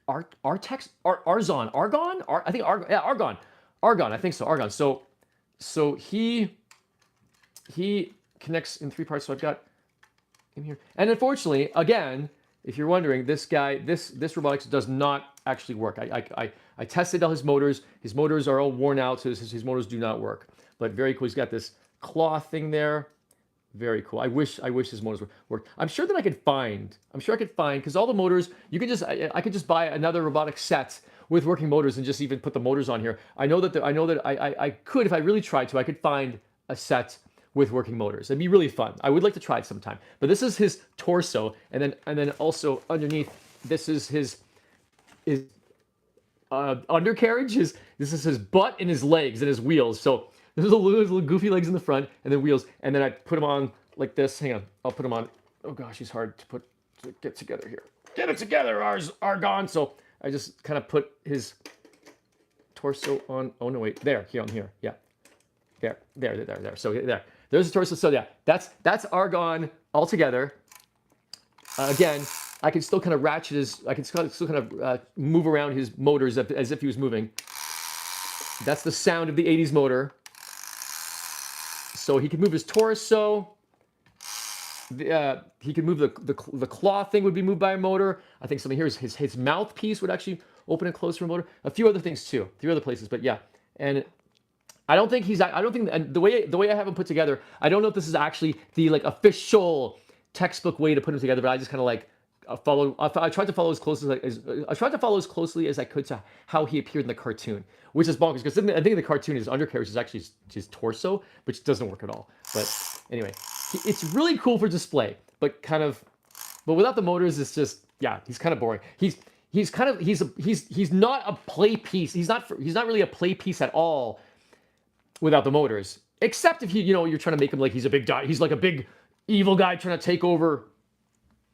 Artex? Arzon? Argon? I think Argon. Yeah, Argon. Argon. I think so. Argon. So he connects in 3 parts. So I've got him here. And unfortunately, again, if you're wondering, this guy, this Robotics does not actually work. I tested all his motors. His motors are all worn out, so his motors do not work. But very cool. He's got this claw thing there. Very cool. I wish his motors worked. I'm sure I could find, because all the motors, you can just, I could just buy another robotic set with working motors and just even put the motors on here. I know that I could, if I really tried to, I could find a set with working motors. It'd be really fun. I would like to try it sometime. But this is his torso, and then also underneath, this is his undercarriage. This is his butt and his legs and his wheels. So there's little goofy legs in the front and then wheels. And then I put him on like this. Hang on, I'll put him on. Oh gosh, he's hard to get together here. Get it together, Argon. So I just kind of put his torso on. Oh no, wait, there, here, on here, yeah, there. So there. There's the torso. So yeah, that's Argon all together. Again, I can still kind of ratchet his. I can still kind of move around his motors as if he was moving. That's the sound of the 80s motor. So he can move his torso. He can move the claw thing would be moved by a motor. I think something here is his mouthpiece would actually open and close from a motor. A few other things too. 3 other places, but yeah. And I don't think and the way I have him put together, I don't know if this is actually the like official textbook way to put him together, but I just kind of like I tried to follow as closely as I could to how he appeared in the cartoon, which is bonkers because I think the cartoon his undercarriage is actually his torso, which doesn't work at all. But anyway, it's really cool for display, but without the motors, it's just, yeah, he's kind of boring. He's not a play piece. He's not really a play piece at all without the motors, except if you're trying to make him like he's a big guy. He's like a big evil guy trying to take over.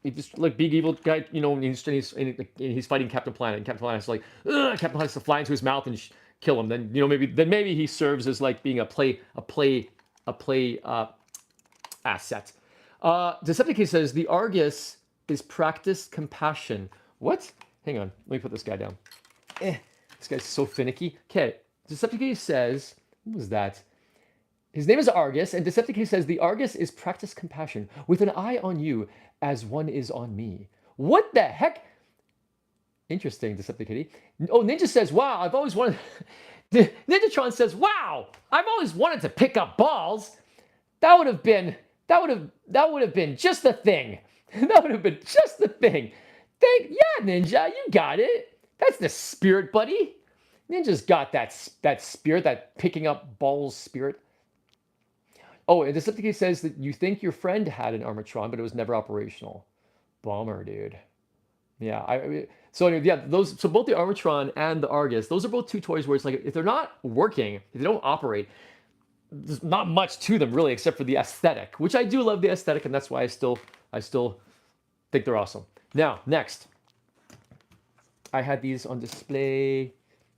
He's just like big evil guy, and he's fighting Captain Planet, and Captain Planet's like, ugh, Captain Planet's to fly into his mouth and kill him. Then maybe he serves as like being a play asset. Decepticon says the Argus is practiced compassion. What? Hang on, let me put this guy down. This guy's so finicky. Okay, Decepticate says, what was that? His name is Argus, and Decepticate says, the Argus is practice compassion with an eye on you as one is on me. What the heck? Interesting, Decepticate. Oh, Ninja says, wow, I've always wanted... Ninjatron says, wow, I've always wanted to pick up balls. That would have been just the thing. That would have been just the thing. Yeah, Ninja, you got it. That's the spirit, buddy. Ninja's got that spirit, that picking up balls spirit. Oh, and Decepticate says that you think your friend had an Armatron, but it was never operational. Bummer, dude. Yeah, so anyway, yeah, so both the Armatron and the Argus, those are both two toys where it's like, if they're not working, if they don't operate, there's not much to them really, except for the aesthetic, which I do love the aesthetic, and that's why I still think they're awesome. Now, next, I had these on display,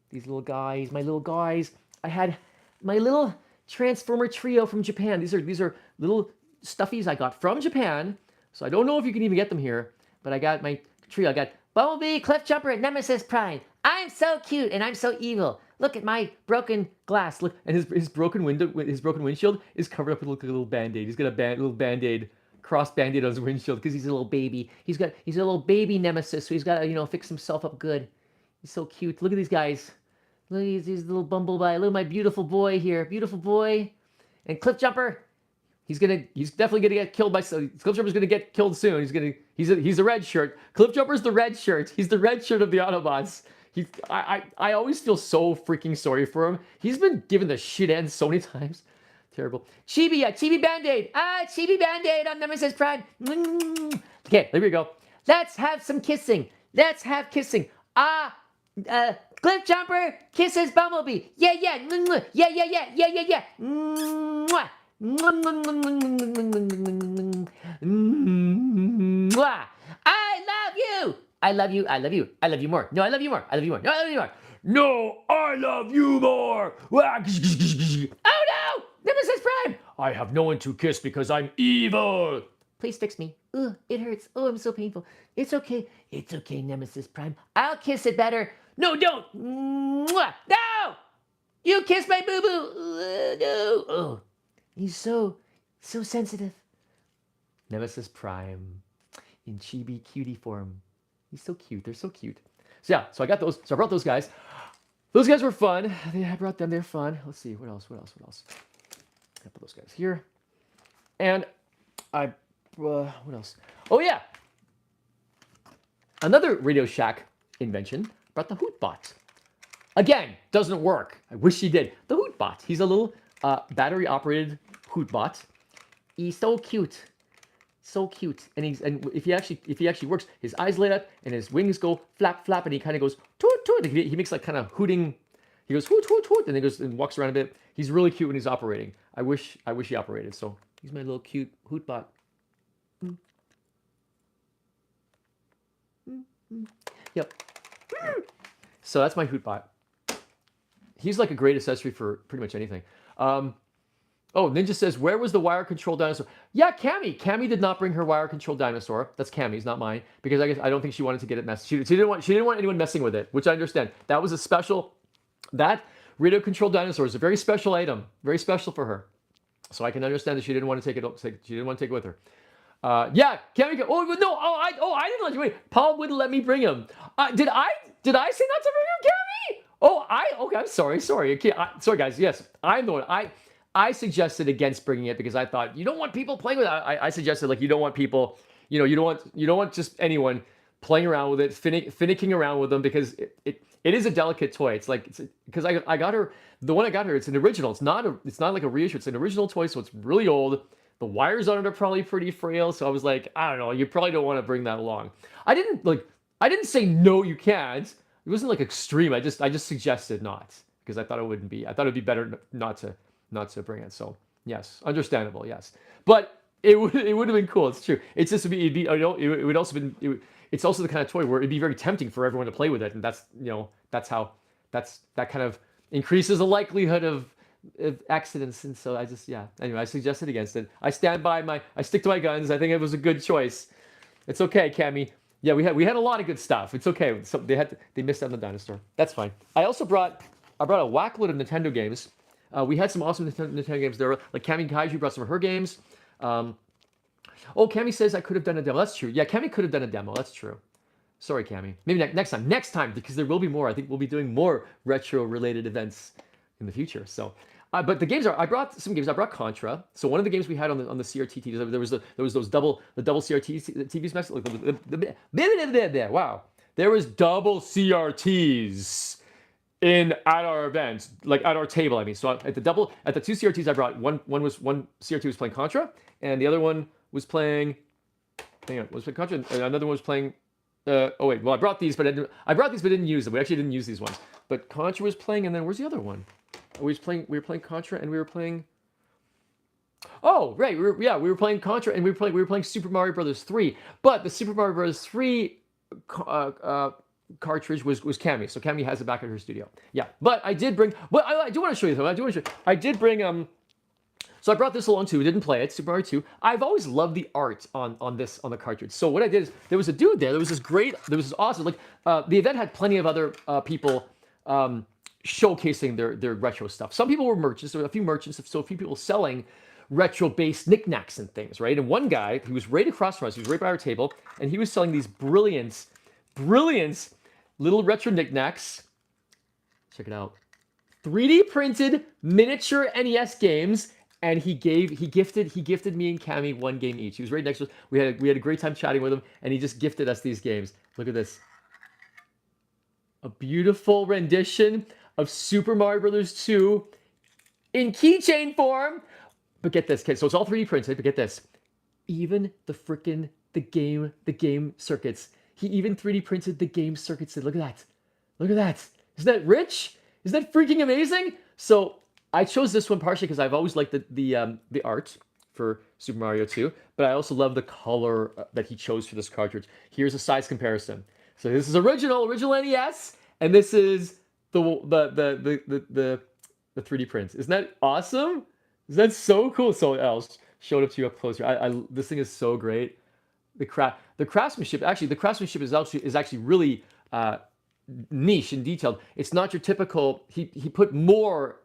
these little guys, my little guys. I had my little Transformer trio from Japan. These are little stuffies I got from Japan, so I don't know if you can even get them here, but I got my trio. I got Bumblebee, Cliffjumper, and Nemesis Prime. I'm so cute and I'm so evil. Look at my broken glass. Look, and his broken windshield is covered up with a little band-aid. He's got a little band-aid, cross band-aid on his windshield because he's a little baby. He's a little baby Nemesis, so he's got to, fix himself up good. He's so cute. Look at these guys. Look at these little Bumblebee. Look at my beautiful boy here. Beautiful boy. And Cliffjumper, he's definitely gonna get killed by. Cliffjumper's gonna get killed soon. He's a red shirt. Cliffjumper's the red shirt. He's the red shirt of the Autobots. I always feel so freaking sorry for him. He's been given the shit end so many times. Terrible. Chibi Band-Aid. Chibi Band-Aid on Nemesis Prime. Okay, there we go. Let's have some kissing. Let's have kissing. Cliffjumper kisses Bumblebee. Yeah. Yeah. Mwah. I love you. I love you. I love you. I love you more. No, I love you more. I love you more. No, I love you more. No, I love you more. Oh no! Nemesis Prime! I have no one to kiss because I'm evil. Please fix me. Ugh, it hurts. Oh, I'm so painful. It's okay. It's okay, Nemesis Prime. I'll kiss it better. No, don't. Mwah. No! You kiss my boo-boo. No. Oh, he's so sensitive. Nemesis Prime in chibi cutie form. He's so cute. They're so cute. So yeah, so I got those. So I brought those guys. Those guys were fun. I brought them. They're fun. Let's see. What else? I put those guys here. And what else? Oh yeah. Another Radio Shack invention. Brought the Hootbot. Again, doesn't work. I wish he did. The Hootbot. He's a little battery-operated Hootbot. He's so cute. So cute. And if he actually works, his eyes light up and his wings go flap flap, and he kind of goes toot toot. He makes like kind of hooting. He goes hoot hoot hoot, and then goes and walks around a bit. He's really cute when he's operating. I wish he operated. So he's my little cute Hootbot. Yep. So that's my Hootbot. He's like a great accessory for pretty much anything. Oh, Ninja says, where was the wire control dinosaur? Yeah, Cammy. Cammy did not bring her wire control dinosaur. That's Cammy's, not mine, because I don't think she wanted to get it messed. She didn't want anyone messing with it, which I understand. That was a special. That radio control dinosaur is a very special item, very special for her. So I can understand that she didn't want to take it. She didn't want to take it with her. Yeah, Cammy. Oh no. I didn't let you wait. Paul wouldn't let me bring him. Did I say not to bring him, Cammy? Okay. I'm sorry. Sorry, guys. Yes, I'm the one. I suggested against bringing it because I thought you don't want people playing with it. I suggested like you don't want people, you don't want just anyone playing around with it, finicking around with them, because it is a delicate toy. It's like because I got her, the one I got her, it's an original. It's not like a reissue. It's an original toy, so it's really old. The wires on it are probably pretty frail. So I was like, I don't know, you probably don't want to bring that along. I didn't say no, you can't. It wasn't like extreme. I just suggested not because I thought it wouldn't be. I thought it'd be better not to bring it. So yes, understandable. Yes, but it would have been cool. It's true. It's just it would also been. It's also the kind of toy where it'd be very tempting for everyone to play with it, and that kind of increases the likelihood of accidents. And so anyway, I suggested against it. I stick to my guns. I think it was a good choice. It's okay, Cammy. Yeah, we had a lot of good stuff. It's okay. So they missed out on the dinosaur. That's fine. I brought a whackload of Nintendo games. We had some awesome Nintendo games there. Like Cami Kaiju brought some of her games. Oh, Cami says I could have done a demo. That's true. Yeah, Cami could have done a demo. That's true. Sorry, Cami. Maybe next time. Next time, because there will be more. I think we'll be doing more retro-related events in the future. So, but the games are. I brought some games. I brought Contra. So one of the games we had on the CRT TVs. There was those double CRT TVs. Wow, there was double CRTs at our event, like at our table. I mean, so at the two CRTs I brought, one CRT was playing Contra, and the other one was playing. Hang on, was playing Contra, and another one was playing. Oh wait, well I brought these, but didn't use them. We actually didn't use these ones. But Contra was playing, and then where's the other one? We were playing Contra, and we were playing. Oh right, we were playing Contra, and we were playing Super Mario Brothers 3. But the Super Mario Brothers 3 cartridge was Cami, so Cami has it back at her studio. Yeah, but I did bring. But I do want to show you something. I did bring So I brought this along too. We didn't play it. Super Mario 2. I've always loved the art on the cartridge. So what I did is there was a dude there. There was this awesome. Like the event had plenty of other people showcasing their retro stuff. Some people were merchants. There were a few merchants. So a few people selling retro-based knickknacks and things, right? And one guy, he was right across from us. He was right by our table, and he was selling these brilliant little retro knickknacks. Check it out. 3D printed miniature NES games. And he gifted me and Cami one game each. He was right next to us. We had a great time chatting with him, and he just gifted us these games. Look at this. A beautiful rendition of Super Mario Brothers 2 in keychain form. But get this, okay, so it's all 3D printed, but get this. Even the game circuits. He even 3D printed the game circuits. Look at that. Look at that. Isn't that rich? Isn't that freaking amazing? So I chose this one partially because I've always liked the art for Super Mario 2, but I also love the color that he chose for this cartridge. Here's a size comparison. So this is original NES, and this is the 3D print. Isn't that awesome? Isn't that so cool? So I'll show it up to you up closer. This thing is so great. The craftsmanship is actually really niche and detailed. It's not your typical. He put more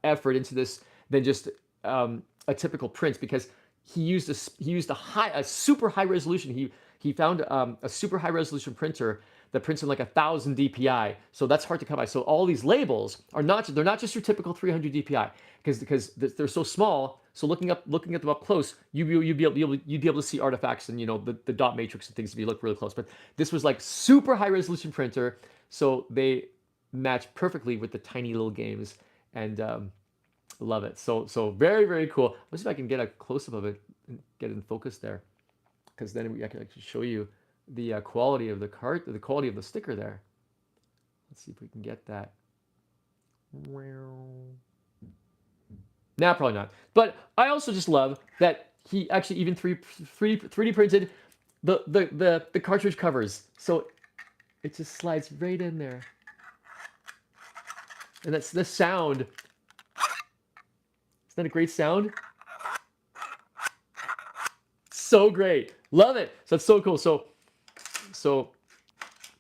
effort into this than just a typical print, because he used a super high resolution. He found a super high resolution printer that prints in like 1,000 DPI. So that's hard to come by. So all these labels they're not just your typical 300 DPI because they're so small. So looking at them up close, you'd be able to see artifacts and the dot matrix and things if you look really close. But this was like super high resolution printer, so they match perfectly with the tiny little games. And love it. So very, very cool. Let's see if I can get a close-up of it and get it in focus there, because then I can actually show you the quality of the quality of the sticker there. Let's see if we can get that. Nah, probably not. But I also just love that he actually even 3D printed the cartridge covers. So it just slides right in there. And that's the sound. Isn't that a great sound? So great. Love it. So that's so cool. So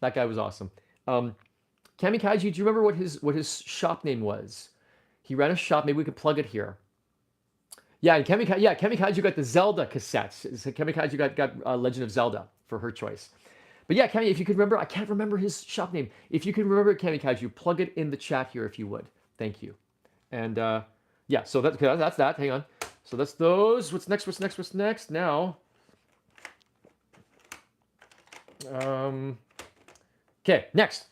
that guy was awesome. Kamikaze, do you remember what his shop name was? He ran a shop. Maybe we could plug it here. Yeah, and Kamikaze got the Zelda cassettes. Kamikaze got Legend of Zelda for her choice. But yeah, Cami, if you could remember, I can't remember his shop name. If you can remember Kamikaze, plug it in the chat here if you would. Thank you. And yeah, so that's that. Hang on. So that's those. What's next? Now. Okay, next.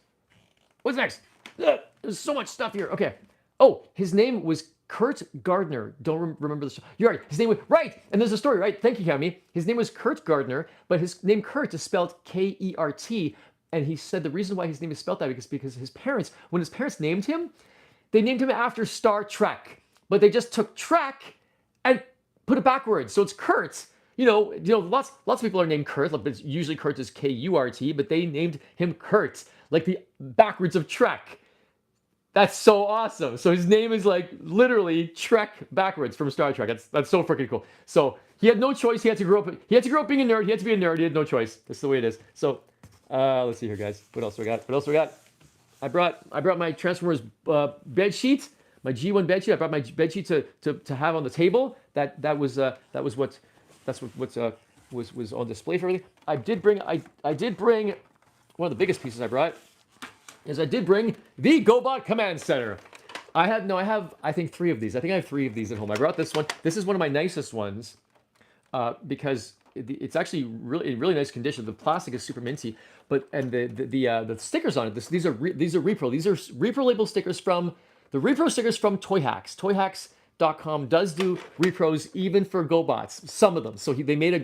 What's next? There's so much stuff here. Okay. Oh, his name was Kurt Gardner. Don't remember the. You're right. His name was right. And there's a story, right? Thank you, Cami. His name was Kurt Gardner, but his name Kurt is spelled K-E-R-T. And he said the reason why his name is spelled that is because his parents, when his parents named him, they named him after Star Trek, but they just took Trek and put it backwards. So it's Kurt. Lots of people are named Kurt, but usually Kurt is K-U-R-T, but they named him Kurt, like the backwards of Trek. That's so awesome. So his name is like literally Trek backwards from Star Trek. That's so freaking cool. So He had no choice. He had to grow up. He had to grow up being a nerd. He had to be a nerd. He had no choice. That's the way it is. So, let's see here, guys. What else we got? What else we got? I brought my Transformers bed sheet, my G1 bed sheet. I brought my bed sheet to have on the table. That was what was on display for everything. I did bring one of the biggest pieces I brought is I did bring the GoBot Command Center. I have I think 3 of these. I think I have 3 of these at home. I brought this one. This is one of my nicest ones because it's actually really in really nice condition. The plastic is super minty, and the stickers on it. These are repro. These are repro label stickers from the repro stickers from Toy Hacks. ToyHacks.com does do repros even for GoBots. Some of them. So they made a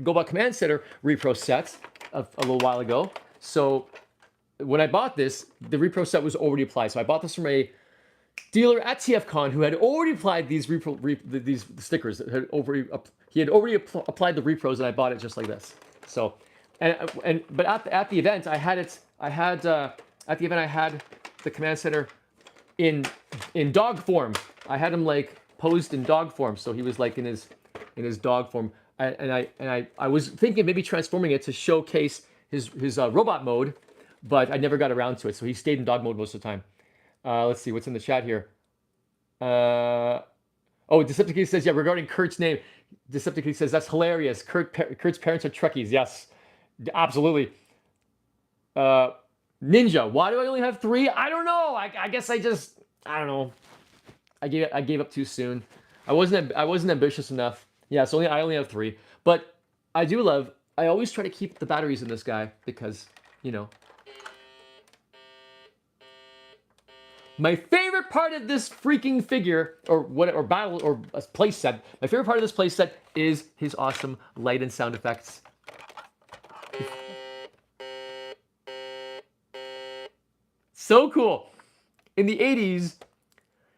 GoBot Command Center repro set a little while ago. So when I bought this, the repro set was already applied. So I bought this from a dealer at TFCon who had already applied these these stickers. He had already applied the repros, and I bought it just like this. So, but at the event, I had the Command Center in dog form. I had him like posed in dog form, so he was like in his dog form. I was thinking maybe transforming it to showcase his robot mode, but I never got around to it. So he stayed in dog mode most of the time. Let's see what's in the chat here. Oh, Decepticon says, yeah, regarding Kurt's name, Decepticon says, that's hilarious. Kurt's parents are Trekkies. Yes, absolutely. Ninja, why do I only have 3? I don't know. I guess I don't know. I gave up too soon. I wasn't ambitious enough. Yeah, so I only have 3. But I always try to keep the batteries in this guy because, you know. My favorite part of this freaking figure, or battle, or a place set, my favorite part of this place set is his awesome light and sound effects. So cool. In the 80s,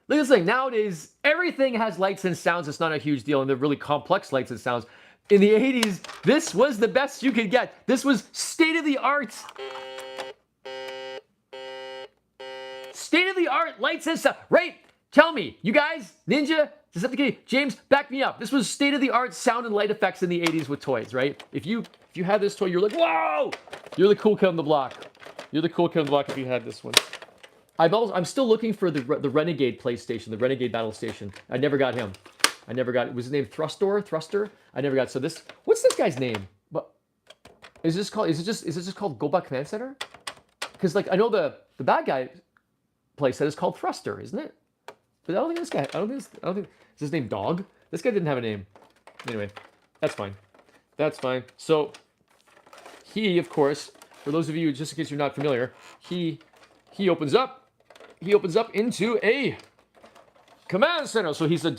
look at this thing. Nowadays, everything has lights and sounds. It's not a huge deal, and they're really complex lights and sounds. In the 80s, this was the best you could get. This was state-of-the-art. State-of-the-art lights and stuff, right? Tell me, you guys, Ninja, Decepticon, James, back me up. This was state-of-the-art sound and light effects in the 80s with toys, right? If you had this toy, you're like, whoa! You're the cool kid on the block. You're the cool kid on the block if you had this one. I'm still looking for the Renegade PlayStation, the Renegade Battle Station. I never got him. Was his name Thruster? I never got. So what's this guy's name? But is this just called GoBot Command Center? Because like I know the bad guy playset is called Thruster, isn't it? But I don't think is his name Dog? This guy didn't have a name. Anyway, that's fine. That's fine. So he, of course, for those of you, just in case you're not familiar, he opens up into a command center. So he's a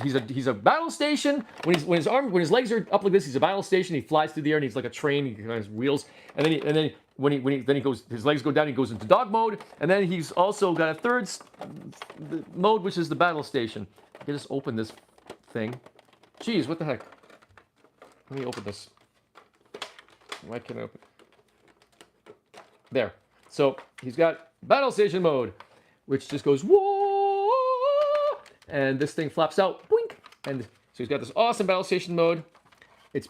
battle station. When his legs are up like this, he's a battle station. He flies through the air and he's like a train. He has wheels, and then when he goes, his legs go down. He goes into dog mode, and then he's also got a third mode, which is the battle station. I can just open this thing. Jeez, what the heck? Let me open this. Why can't I open? There. So he's got battle station mode, which just goes whoa, and this thing flaps out, boink, and so he's got this awesome battle station mode.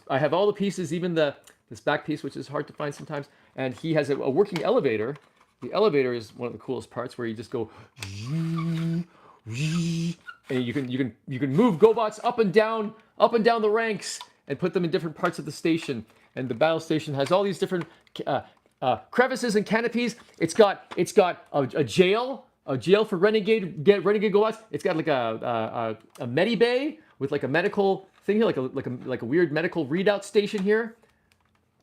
I have all the pieces, even this back piece, which is hard to find sometimes, and he has a working elevator. The elevator is one of the coolest parts, where you just go, and you can move GoBots up and down the ranks and put them in different parts of the station. And the battle station has all these different crevices and canopies. It's got a jail for renegade GoBots. It's got like a medi bay with like a medical thing here, like a weird medical readout station here.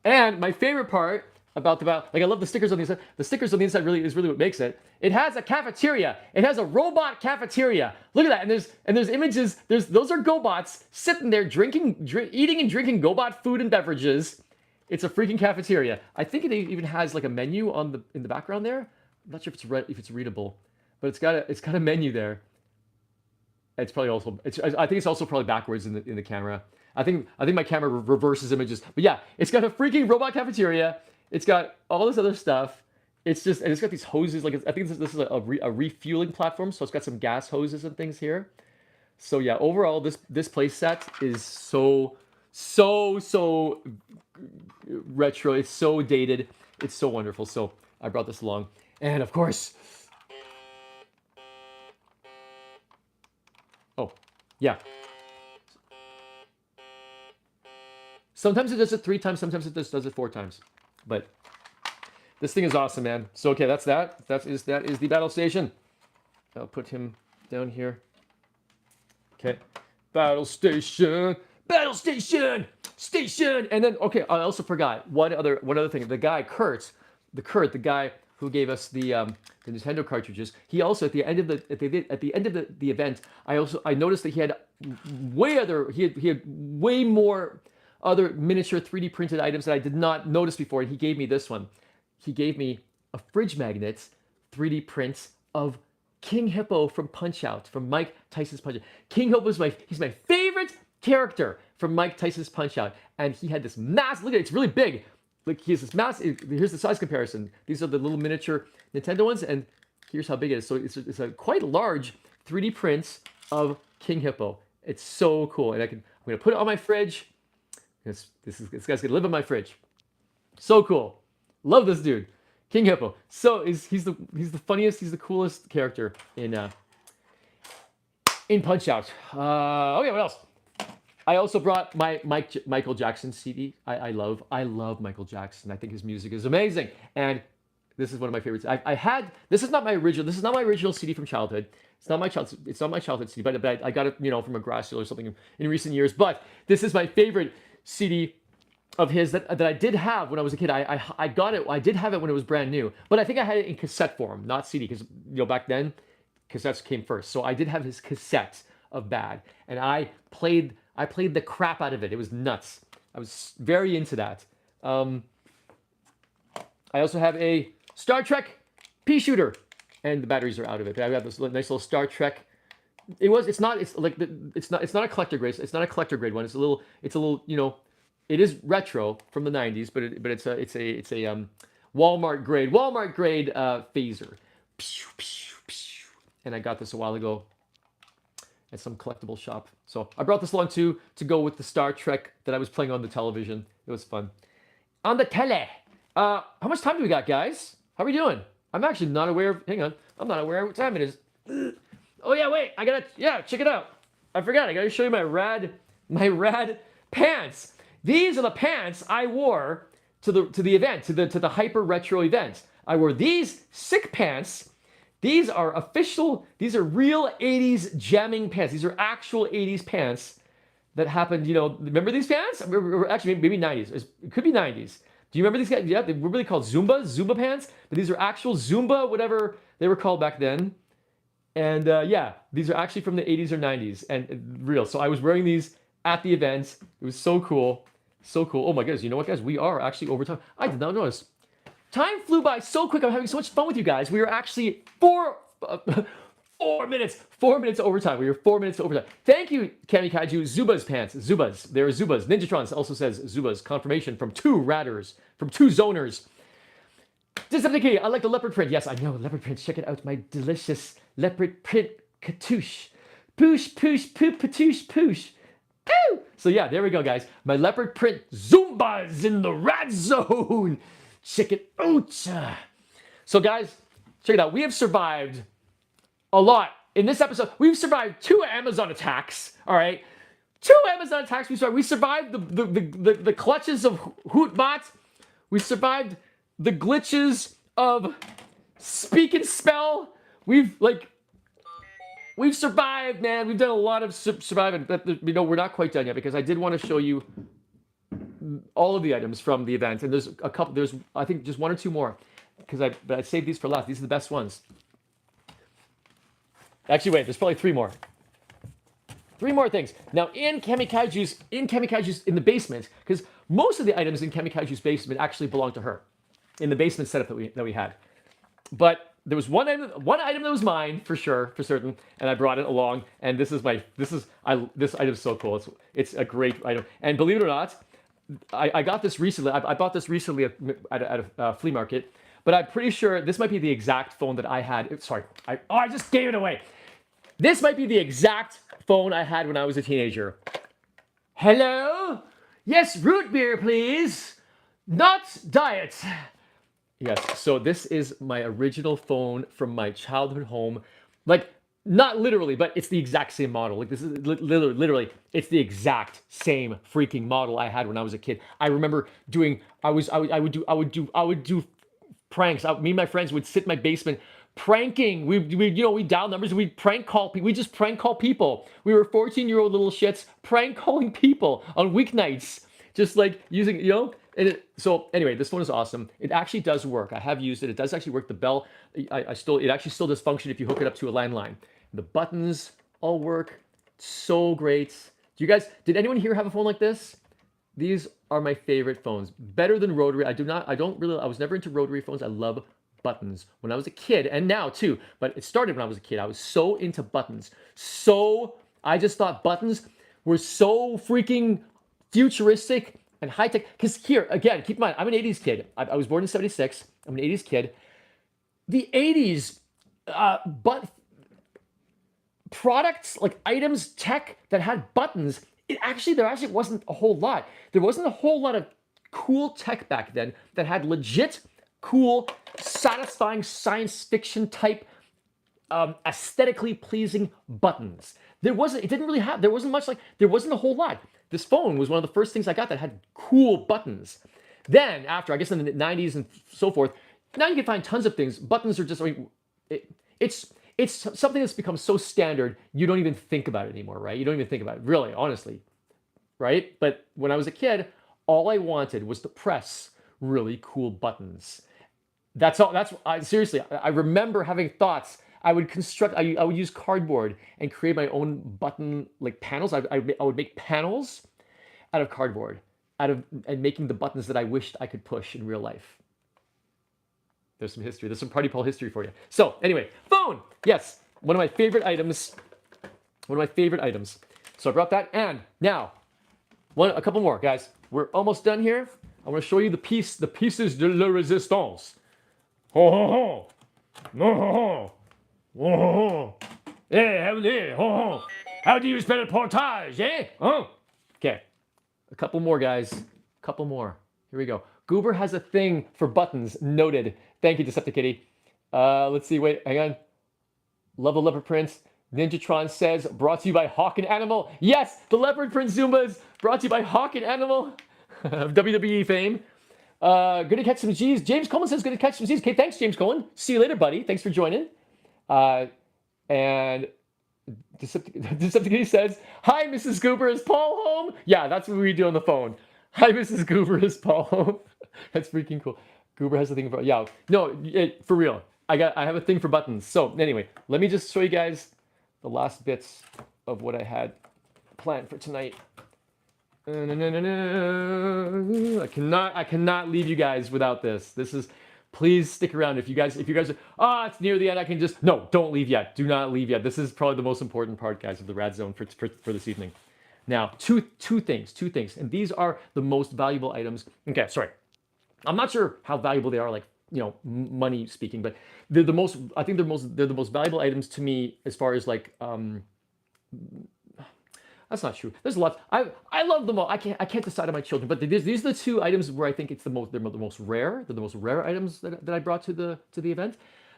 And my favorite part about I love the stickers on the inside. The stickers on the inside is really what makes it. It has a cafeteria. It has a robot cafeteria. Look at that. And there's images. Those are GoBots sitting there eating and drinking GoBot food and beverages. It's a freaking cafeteria. I think it even has like a menu in the background there. I'm not sure if it's readable, but it's got a menu there. It's probably also I think it's also probably backwards in the camera. I think my camera reverses images. But yeah, it's got a freaking robot cafeteria. It's got all this other stuff. It's got these hoses. Like I think this is a refueling platform. So it's got some gas hoses and things here. So yeah, overall this place set is so so retro. It's so dated. It's so wonderful. So I brought this along, and of course, oh yeah. Sometimes it does it 3 times. Sometimes it just does it 4 times. But this thing is awesome, man. So okay, that's that. That is the battle station. I'll put him down here. Okay, battle station, station. And then okay, I also forgot one other thing. The guy the guy who gave us the Nintendo cartridges. He also at the end of the event, I noticed that he had way more other miniature 3D printed items that I did not notice before. And he gave me this one. He gave me a fridge magnet 3D print of King Hippo from Punch-Out, from Mike Tyson's Punch-Out. King Hippo he's my favorite character from Mike Tyson's Punch-Out. And he had this massive, look at it, it's really big. Like he has this massive, here's the size comparison. These are the little miniature Nintendo ones, and here's how big it is. So it's a quite large 3D print of King Hippo. It's so cool. And I'm gonna put it on my fridge. This guy's gonna live in my fridge. So cool. Love this dude. King Hippo. So he's the funniest, he's the coolest character in Punch-Out. Okay, what else? I also brought my Michael Jackson CD. I love Michael Jackson. I think his music is amazing. And this is one of my favorites. This is not my original CD from childhood. It's not my childhood CD, but I got it, from a garage sale or something in recent years. But this is my favorite CD of his that I did have when I was a kid. I got it. I did have it when it was brand new, but I think I had it in cassette form, not CD, because back then cassettes came first. So I did have his cassette of Bad, and I played the crap out of it. It was nuts. I was very into that. I also have a Star Trek pea shooter, and the batteries are out of it. I got this nice little Star Trek. It's not a collector grade. It's not a collector grade one. It's a little. It is retro from the 90s, but it's a Walmart grade phaser. And I got this a while ago at some collectible shop. So I brought this along too to go with the Star Trek that I was playing on the television. It was fun. On the tele. How much time do we got, guys? How are we doing? I'm actually not aware of, hang on. I'm not aware of what time it is. Oh yeah, wait, check it out. I forgot, I gotta show you my rad pants. These are the pants I wore to the event, to the hyper retro event. I wore these sick pants. These are real 80s jamming pants. These are actual 80s pants that happened, remember these pants? Actually, maybe 90s. It could be 90s. Do you remember these guys? Yeah, they were really called Zumba pants, but these are actual Zumba, whatever they were called back then. And yeah, these are actually from the 80s or 90s and real. So I was wearing these at the event. It was so cool. So cool. Oh my goodness. You know what, guys? We are actually over time. I did not notice. Time flew by so quick. I'm having so much fun with you guys. We are actually 4 minutes over time. We were 4 minutes over time. Thank you, Kamikaiju. Zuba's pants. Zubas. There are Zubas. Ninjatrons also says Zubas. Confirmation from 2 radders. From 2 zoners. Decepticate. I like the leopard print. Yes, I know. Leopard print. Check it out. My delicious leopard print katoosh. Poosh, poosh, poop, patoosh, poosh. Poo! So yeah, there we go, guys. My leopard print Zumbas in the rad zone. Check it out. So guys, check it out. We have survived a lot. In this episode, we've survived 2 Amazon attacks. All right. 2 Amazon attacks. We survived the clutches of Hootbot. We survived the glitches of Speak and Spell. We've survived, man. We've done a lot of surviving, but we're not quite done yet because I did want to show you all of the items from the event, and there's a couple. There's I think just 1 or 2 more because I saved these for last. These are the best ones. Actually, wait. There's probably 3 more. 3 more things. Now in Kamikaiju's in the basement, because most of the items in Kamikaiju's basement actually belong to her, in the basement setup that we had, but. There was one item that was mine for sure, for certain, and I brought it along. And this item is so cool. It's a great item. And believe it or not, I got this recently. I bought this recently at a flea market. But I'm pretty sure this might be the exact phone that I had. Sorry, I just gave it away. This might be the exact phone I had when I was a teenager. Hello, Yes, root beer, please. Not diet. Yes, so this is my original phone from my childhood home. Like, not literally, but it's the exact same model. Like, this is literally, it's the exact same freaking model I had when I was a kid. I remember doing, I would do pranks. Me and my friends would sit in my basement pranking. We dial numbers. We'd prank call people. We just prank call people. We were 14-year-old little shits prank calling people on weeknights, just like using, so anyway, this phone is awesome. It actually does work. I have used it. It does actually work. The bell, it actually still does function if you hook it up to a landline. The buttons all work. So great. Did anyone here have a phone like this? These are my favorite phones. Better than rotary. I was never into rotary phones. I love buttons. When I was a kid, and now too, but it started when I was a kid. I was so into buttons. I just thought buttons were so freaking futuristic and high tech. Because here, again, keep in mind, I'm an 80s kid. I was born in 76. I'm an 80s kid. The 80s, but products, like items, tech that had buttons, there actually wasn't a whole lot. There wasn't a whole lot of cool tech back then that had legit, cool, satisfying science fiction type, aesthetically pleasing buttons. There wasn't a whole lot. This phone was one of the first things I got that had cool buttons. Then after, I guess in the 90s and so forth, now you can find tons of things. Buttons are just, it's something that's become so standard, you don't even think about it anymore, right? You don't even think about it, really, honestly, right? But when I was a kid, all I wanted was to press really cool buttons. That's all. Seriously, I remember having thoughts. I would use cardboard and create my own button like panels. I would make panels out of cardboard, and making the buttons that I wished I could push in real life. There's some history. There's some Party Paul history for you. So anyway, phone. Yes, one of my favorite items. So I brought that, and now a couple more, guys. We're almost done here. I want to show you the pieces de la résistance. Ho ho ho. No ho ho. Oh ho ho. Hey, ho ho. How do you spell portage, eh? Oh. Okay. A couple more, guys. A couple more. Here we go. Goober has a thing for buttons. Noted. Thank you, Decepticitty. Let's see. Wait, hang on. Love the Leopard Prince. Ninjatron says, brought to you by Hawk and Animal. Yes, the Leopard Prince Zumbas. Brought to you by Hawk and Animal of WWE fame. Gonna catch some G's. James Coleman says, gonna catch some G's. Okay, thanks, James Coleman. See you later, buddy. Thanks for joining. And Decepticity says, hi, Mrs. Goober. Is Paul home? Yeah, that's what we do on the phone. Hi, Mrs. Goober. Is Paul home? That's freaking cool. Goober has a thing for, yeah. No, for real. I have a thing for buttons. So anyway, let me just show you guys the last bits of what I had planned for tonight. I cannot leave you guys without this. Please stick around. If you guys are, it's near the end, I can just, no, don't leave yet. Do not leave yet. This is probably the most important part, guys, of the Rad Zone for this evening. Now, two things, and these are the most valuable items. Okay, sorry. I'm not sure how valuable they are, like, money speaking, but they're the most valuable items to me as far as like, that's not true. There's a lot. I love them all. I can't decide on my children, but these are the two items where I think they're the most rare. They're the most rare items that I brought to the event,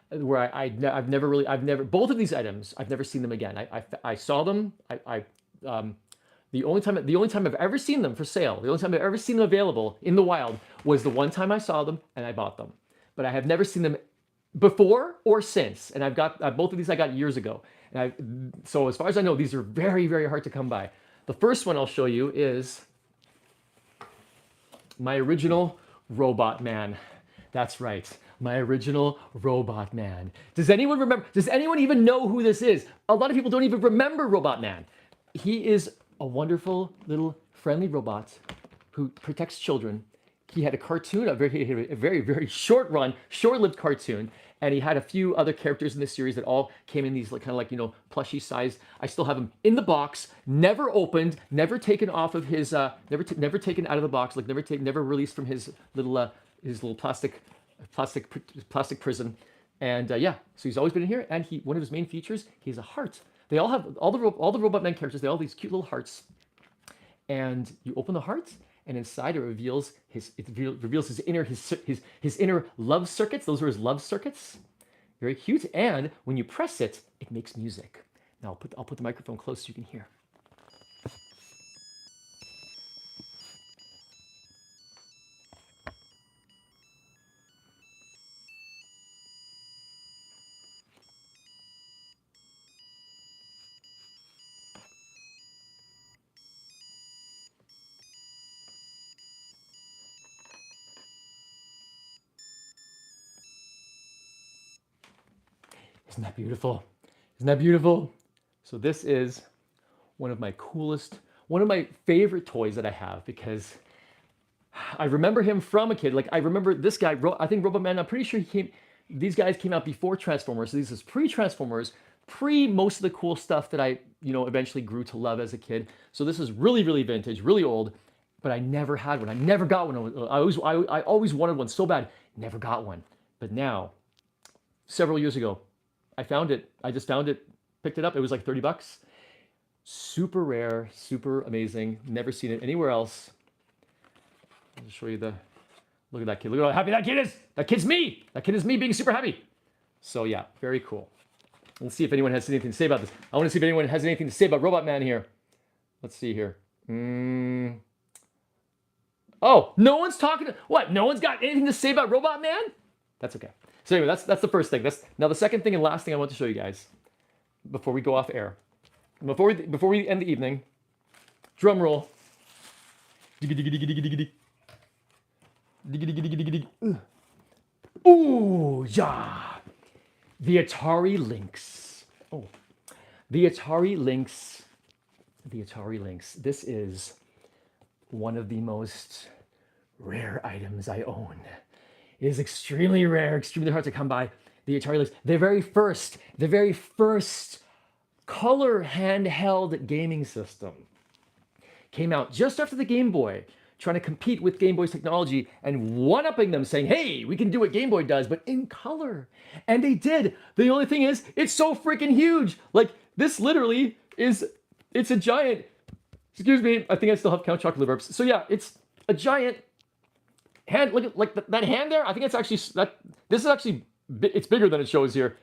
where I've never both of these items, I've never seen them again. I saw them. The only time I've ever seen them for sale, the only time I've ever seen them available in the wild was the one time I saw them and I bought them. But I have never seen them before or since. And I've got both of these I got years ago. And so as far as I know, these are very, very hard to come by. The first one I'll show you is my original Robot Man. That's right, my original Robot Man. Does anyone remember? Does anyone even know who this is? A lot of people don't even remember Robot Man. He is a wonderful little friendly robot who protects children. He had a cartoon, a very, very short-lived cartoon, and he had a few other characters in this series that all came in these kind of like, plushy sized. I still have him in the box, never opened, never taken off of his, never taken out of the box, like never released from his little plastic prison. And yeah, so he's always been in here. And one of his main features, he has a heart. They all have all the Robot Man characters. They all have these cute little hearts. And you open the heart, and inside it reveals his inner love circuits. Those are his love circuits. Very cute. And when you press it, it makes music. Now I'll put the microphone close so you can hear. Isn't that beautiful? Isn't that beautiful? So this is one of my favorite toys that I have, because I remember him from a kid. Like, I remember this guy, I think Robot Man, I'm pretty sure these guys came out before Transformers. So this is pre-Transformers, pre most of the cool stuff that I, eventually grew to love as a kid. So this is really, really vintage, really old, but I never had one. I never got one. I always wanted one so bad, never got one. But now, several years ago, I found it. I just found it, picked it up. It was like $30. Super rare, super amazing. Never seen it anywhere else. I'll show you look at that kid. Look at how happy that kid is. That kid's me. That kid is me being super happy. So yeah, very cool. Let's see if anyone has anything to say about this. I want to see if anyone has anything to say about Robot Man here. Let's see here. Oh, no one's talking. What? No one's got anything to say about Robot Man? That's okay. So anyway, that's the first thing. Now the second thing and last thing I want to show you guys before we go off air. Before we end the evening, drum roll. Ooh, yeah. The Atari Lynx. Oh, the Atari Lynx. The Atari Lynx. This is one of the most rare items I own. It is extremely rare, extremely hard to come by. The Atari Lynx. The very first color handheld gaming system came out just after the Game Boy, trying to compete with Game Boy's technology and one-upping them, saying, hey, we can do what Game Boy does, but in color. And they did. The only thing is, it's so freaking huge. Like, this literally it's a giant, excuse me, I think I still have Count Chocula burps. So yeah, it's a giant hand. Look at like that hand there. I think it's actually, this is actually, it's bigger than it shows here.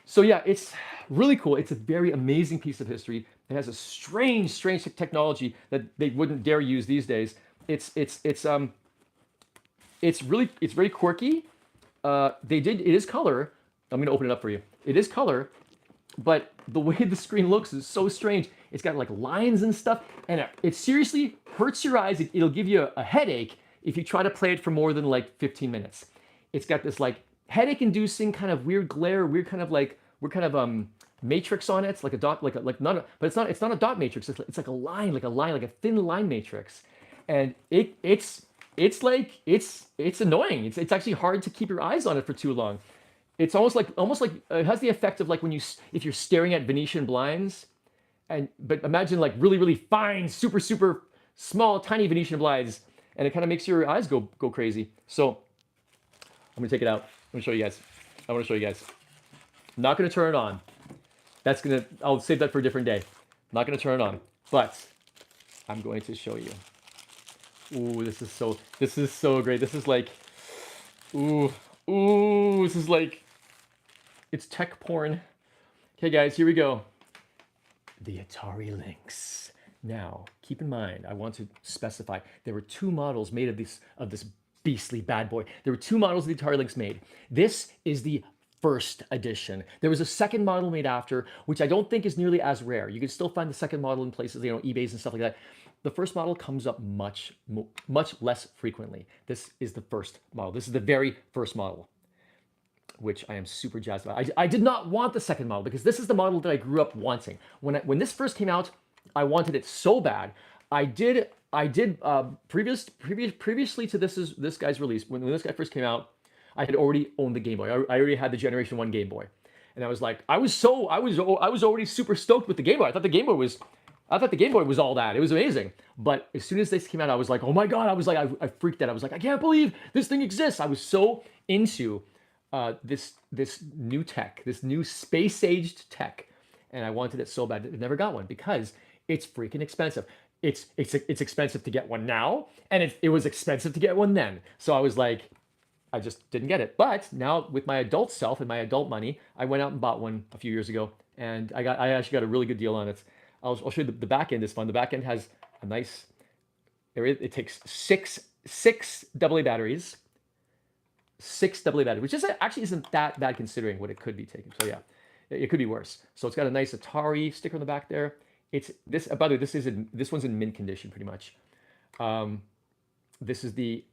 So yeah, it's really cool. It's a very amazing piece of history. It has a strange technology that they wouldn't dare use these days. It's very quirky. It is color. I'm gonna open it up for you. It is color, but the way the screen looks is so strange. It's got like lines and stuff, and it seriously hurts your eyes. It'll give you a headache if you try to play it for more than like 15 minutes. It's got this like headache-inducing kind of weird glare, weird kind of matrix on it. It's like a dot, but it's not a dot matrix. It's like a line, like a thin line matrix, and it's annoying. It's actually hard to keep your eyes on it for too long. It's almost like it has the effect of like if you're staring at Venetian blinds, but imagine like really fine, super small, tiny Venetian blinds, and it kind of makes your eyes go crazy. So I'm gonna take it out. I'm gonna show you guys. I want to show you guys. I'm not gonna turn it on. I'll save that for a different day. I'm not gonna turn it on, but I'm going to show you. Ooh, this is so great. This is like, this is like, it's tech porn. Okay, guys, here we go. The Atari Lynx. Now, keep in mind, I want to specify there were two models made of this beastly bad boy. There were two models of the Atari Lynx made. This is the first edition. There was a second model made after, which I don't think is nearly as rare. You can still find the second model in places, eBays and stuff like that. The first model comes up much less frequently. This is the first model. This is the very first model, which I am super jazzed about. I did not want the second model because this is the model that I grew up wanting. When this first came out, I wanted it so bad. I did previously to this guy's release, when this guy first came out, I had already owned the Game Boy. I already had the Generation 1 Game Boy. And I was like, I was already super stoked with the Game Boy. I thought the Game Boy was all that. It was amazing. But as soon as this came out, I was like, oh my God. I freaked out. I was like, I can't believe this thing exists. I was so into this new tech, this new space-aged tech. And I wanted it so bad. I never got one because it's freaking expensive. it's expensive to get one now, and it was expensive to get one then. So I was like, I just didn't get it. But now with my adult self and my adult money, I went out and bought one a few years ago, and I actually got a really good deal on it. I'll show you the back end is fun. The back end has a nice area. It takes six AA batteries, which actually isn't that bad considering what it could be taking. So yeah, it could be worse. So it's got a nice Atari sticker on the back there. It's this. By the way, this one's in mint condition pretty much. This is the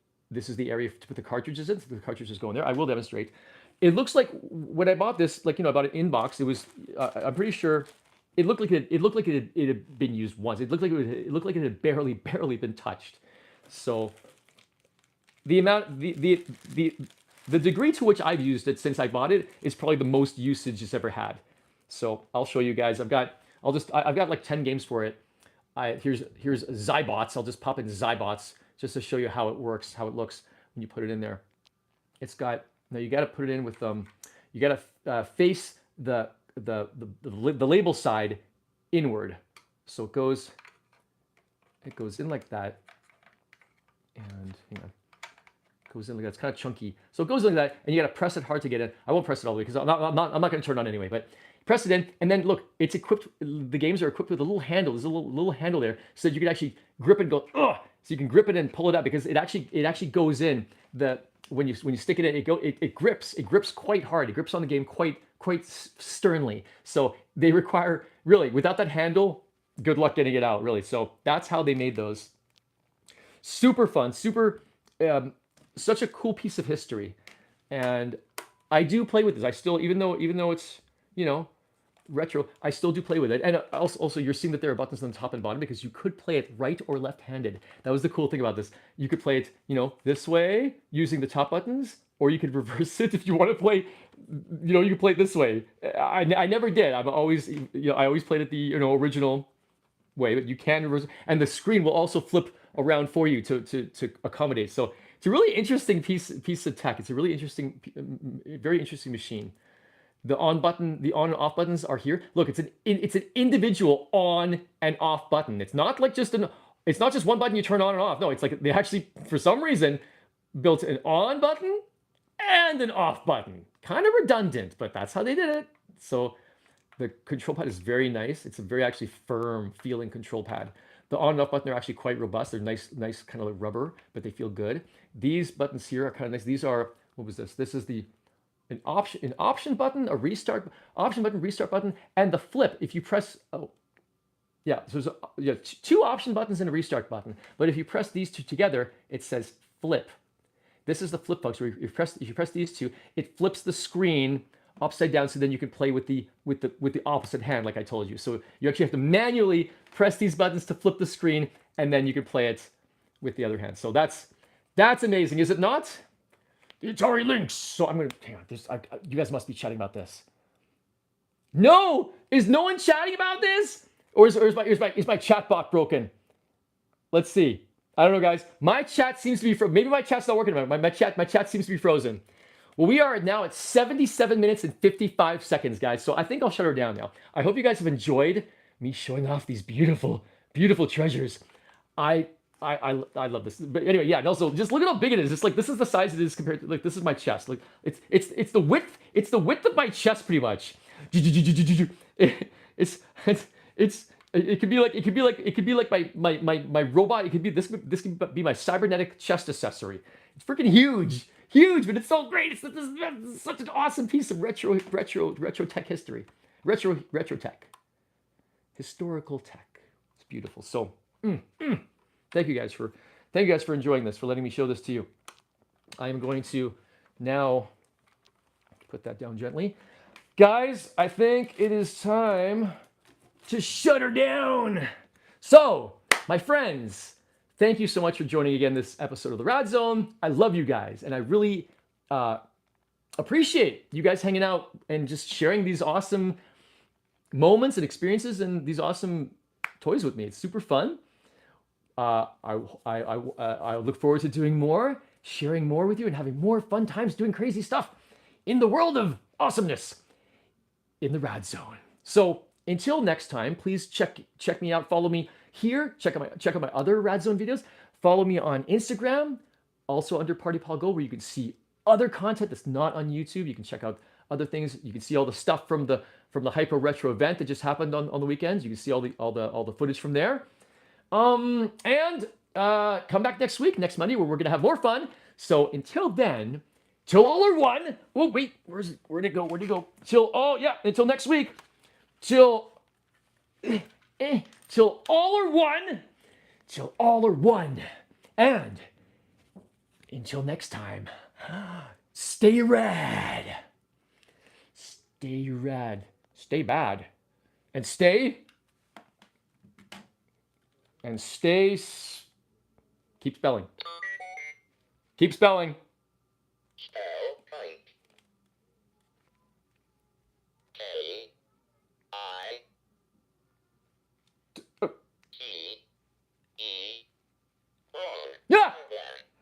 area to put the cartridges in. So the cartridges go in there. I will demonstrate. It looks like when I bought this, like, I bought it in box. It was, I'm pretty sure, it looked like it had been used once. It looked like it had barely been touched. So the amount, the degree to which I've used it since I bought it is probably the most usage it's ever had. So I'll show you guys. I've got like 10 games for it. Here's Zybots. I'll just pop in Zybots just to show you how it works, how it looks when you put it in there. It's got, now you got to put it in with you got to face the label side inward. So it goes in like that, and goes in like that. It's kind of chunky. So it goes in like that, and you got to press it hard to get in. I won't press it all the way because I'm not going to turn it on anyway. But press it in, and then look, it's equipped. The games are equipped with a little handle. There's a little handle there, so that you can actually grip it and go, ugh. So you can grip it and pull it out because it actually goes in when you stick it in, it grips quite hard. It grips on the game quite sternly. So they require, really, without that handle, good luck getting it out, really. So that's how they made those. Super fun, such a cool piece of history. And I do play with this. I still, even though it's, retro, I still do play with it. And also you're seeing that there are buttons on the top and bottom because you could play it right or left-handed. That was the cool thing about this. You could play it, this way using the top buttons, or you could reverse it if you want to play, you could play it this way. I never did. I always played it the original way, but you can reverse it. And the screen will also flip around for you to accommodate. So it's a really interesting piece of tech. It's a really interesting, very interesting machine. The on and off buttons are here. Look, it's an individual on and off button. It's not like it's not just one button you turn on and off. No, it's like they actually, for some reason, built an on button and an off button. Kind of redundant, but that's how they did it. So the control pad is very nice. It's a very actually firm feeling control pad. The on and off button are actually quite robust. They're nice kind of like rubber, but they feel good. These buttons here are kind of nice. These are, what was this? This is an option button, a restart button, and the flip. If you press, so there's two option buttons and a restart button. But if you press these two together, it says flip. This is the flip function. Where if you press these two, it flips the screen upside down, so then you can play with the opposite hand, like I told you. So you actually have to manually press these buttons to flip the screen, and then you can play it with the other hand. So that's amazing, is it not? The Atari Lynx. So I'm gonna hang on. You guys must be chatting about this. No, is no one chatting about this? Or is my chat bot broken? Let's see. I don't know, guys. My chat seems to be frozen. Maybe my chat's not working. My chat seems to be frozen. Well, we are now at 77 minutes and 55 seconds, guys. So I think I'll shut her down now. I hope you guys have enjoyed me showing off these beautiful, beautiful treasures. I love this. But anyway, yeah, and also just look at how big it is. It's like, this is the size it is compared to, like, this is my chest. Like, it's the width of my chest pretty much. It could be like my robot. It could be this could be my cybernetic chest accessory. It's freaking huge, but it's so great. It's such an awesome piece of retro tech history, retro tech, historical tech. It's beautiful. So. Thank you guys for enjoying this, for letting me show this to you. I am going to now put that down gently. Guys, I think it is time to shut her down. So, my friends, thank you so much for joining again this episode of the Rad Zone. I love you guys, and I really appreciate you guys hanging out and just sharing these awesome moments and experiences and these awesome toys with me. It's super fun. I look forward to doing more, sharing more with you, and having more fun times doing crazy stuff in the world of awesomeness in the Rad Zone. So until next time, please check me out, follow me, here. Check out my other Rad Zone videos. Follow me on Instagram, also under Party Paul Go, where you can see other content that's not on YouTube. You can check out other things. You can see all the stuff from the Hyper Retro event that just happened on the weekends. You can see all the footage from there. And come back next week, next Monday, where we're gonna have more fun. So until then, till all are one. Oh wait, where'd it go? Where'd it go? Until next week. Till all are one. Till all are one. And until next time, stay rad. Stay rad. Stay bad. And stay. Keep spelling. Keep spelling. Spell kite. K-I-T-E. Wrong. Yeah!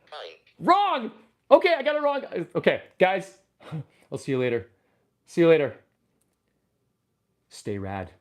Kite. Wrong! Okay, I got it wrong. Okay, guys, I'll see you later. See you later. Stay rad.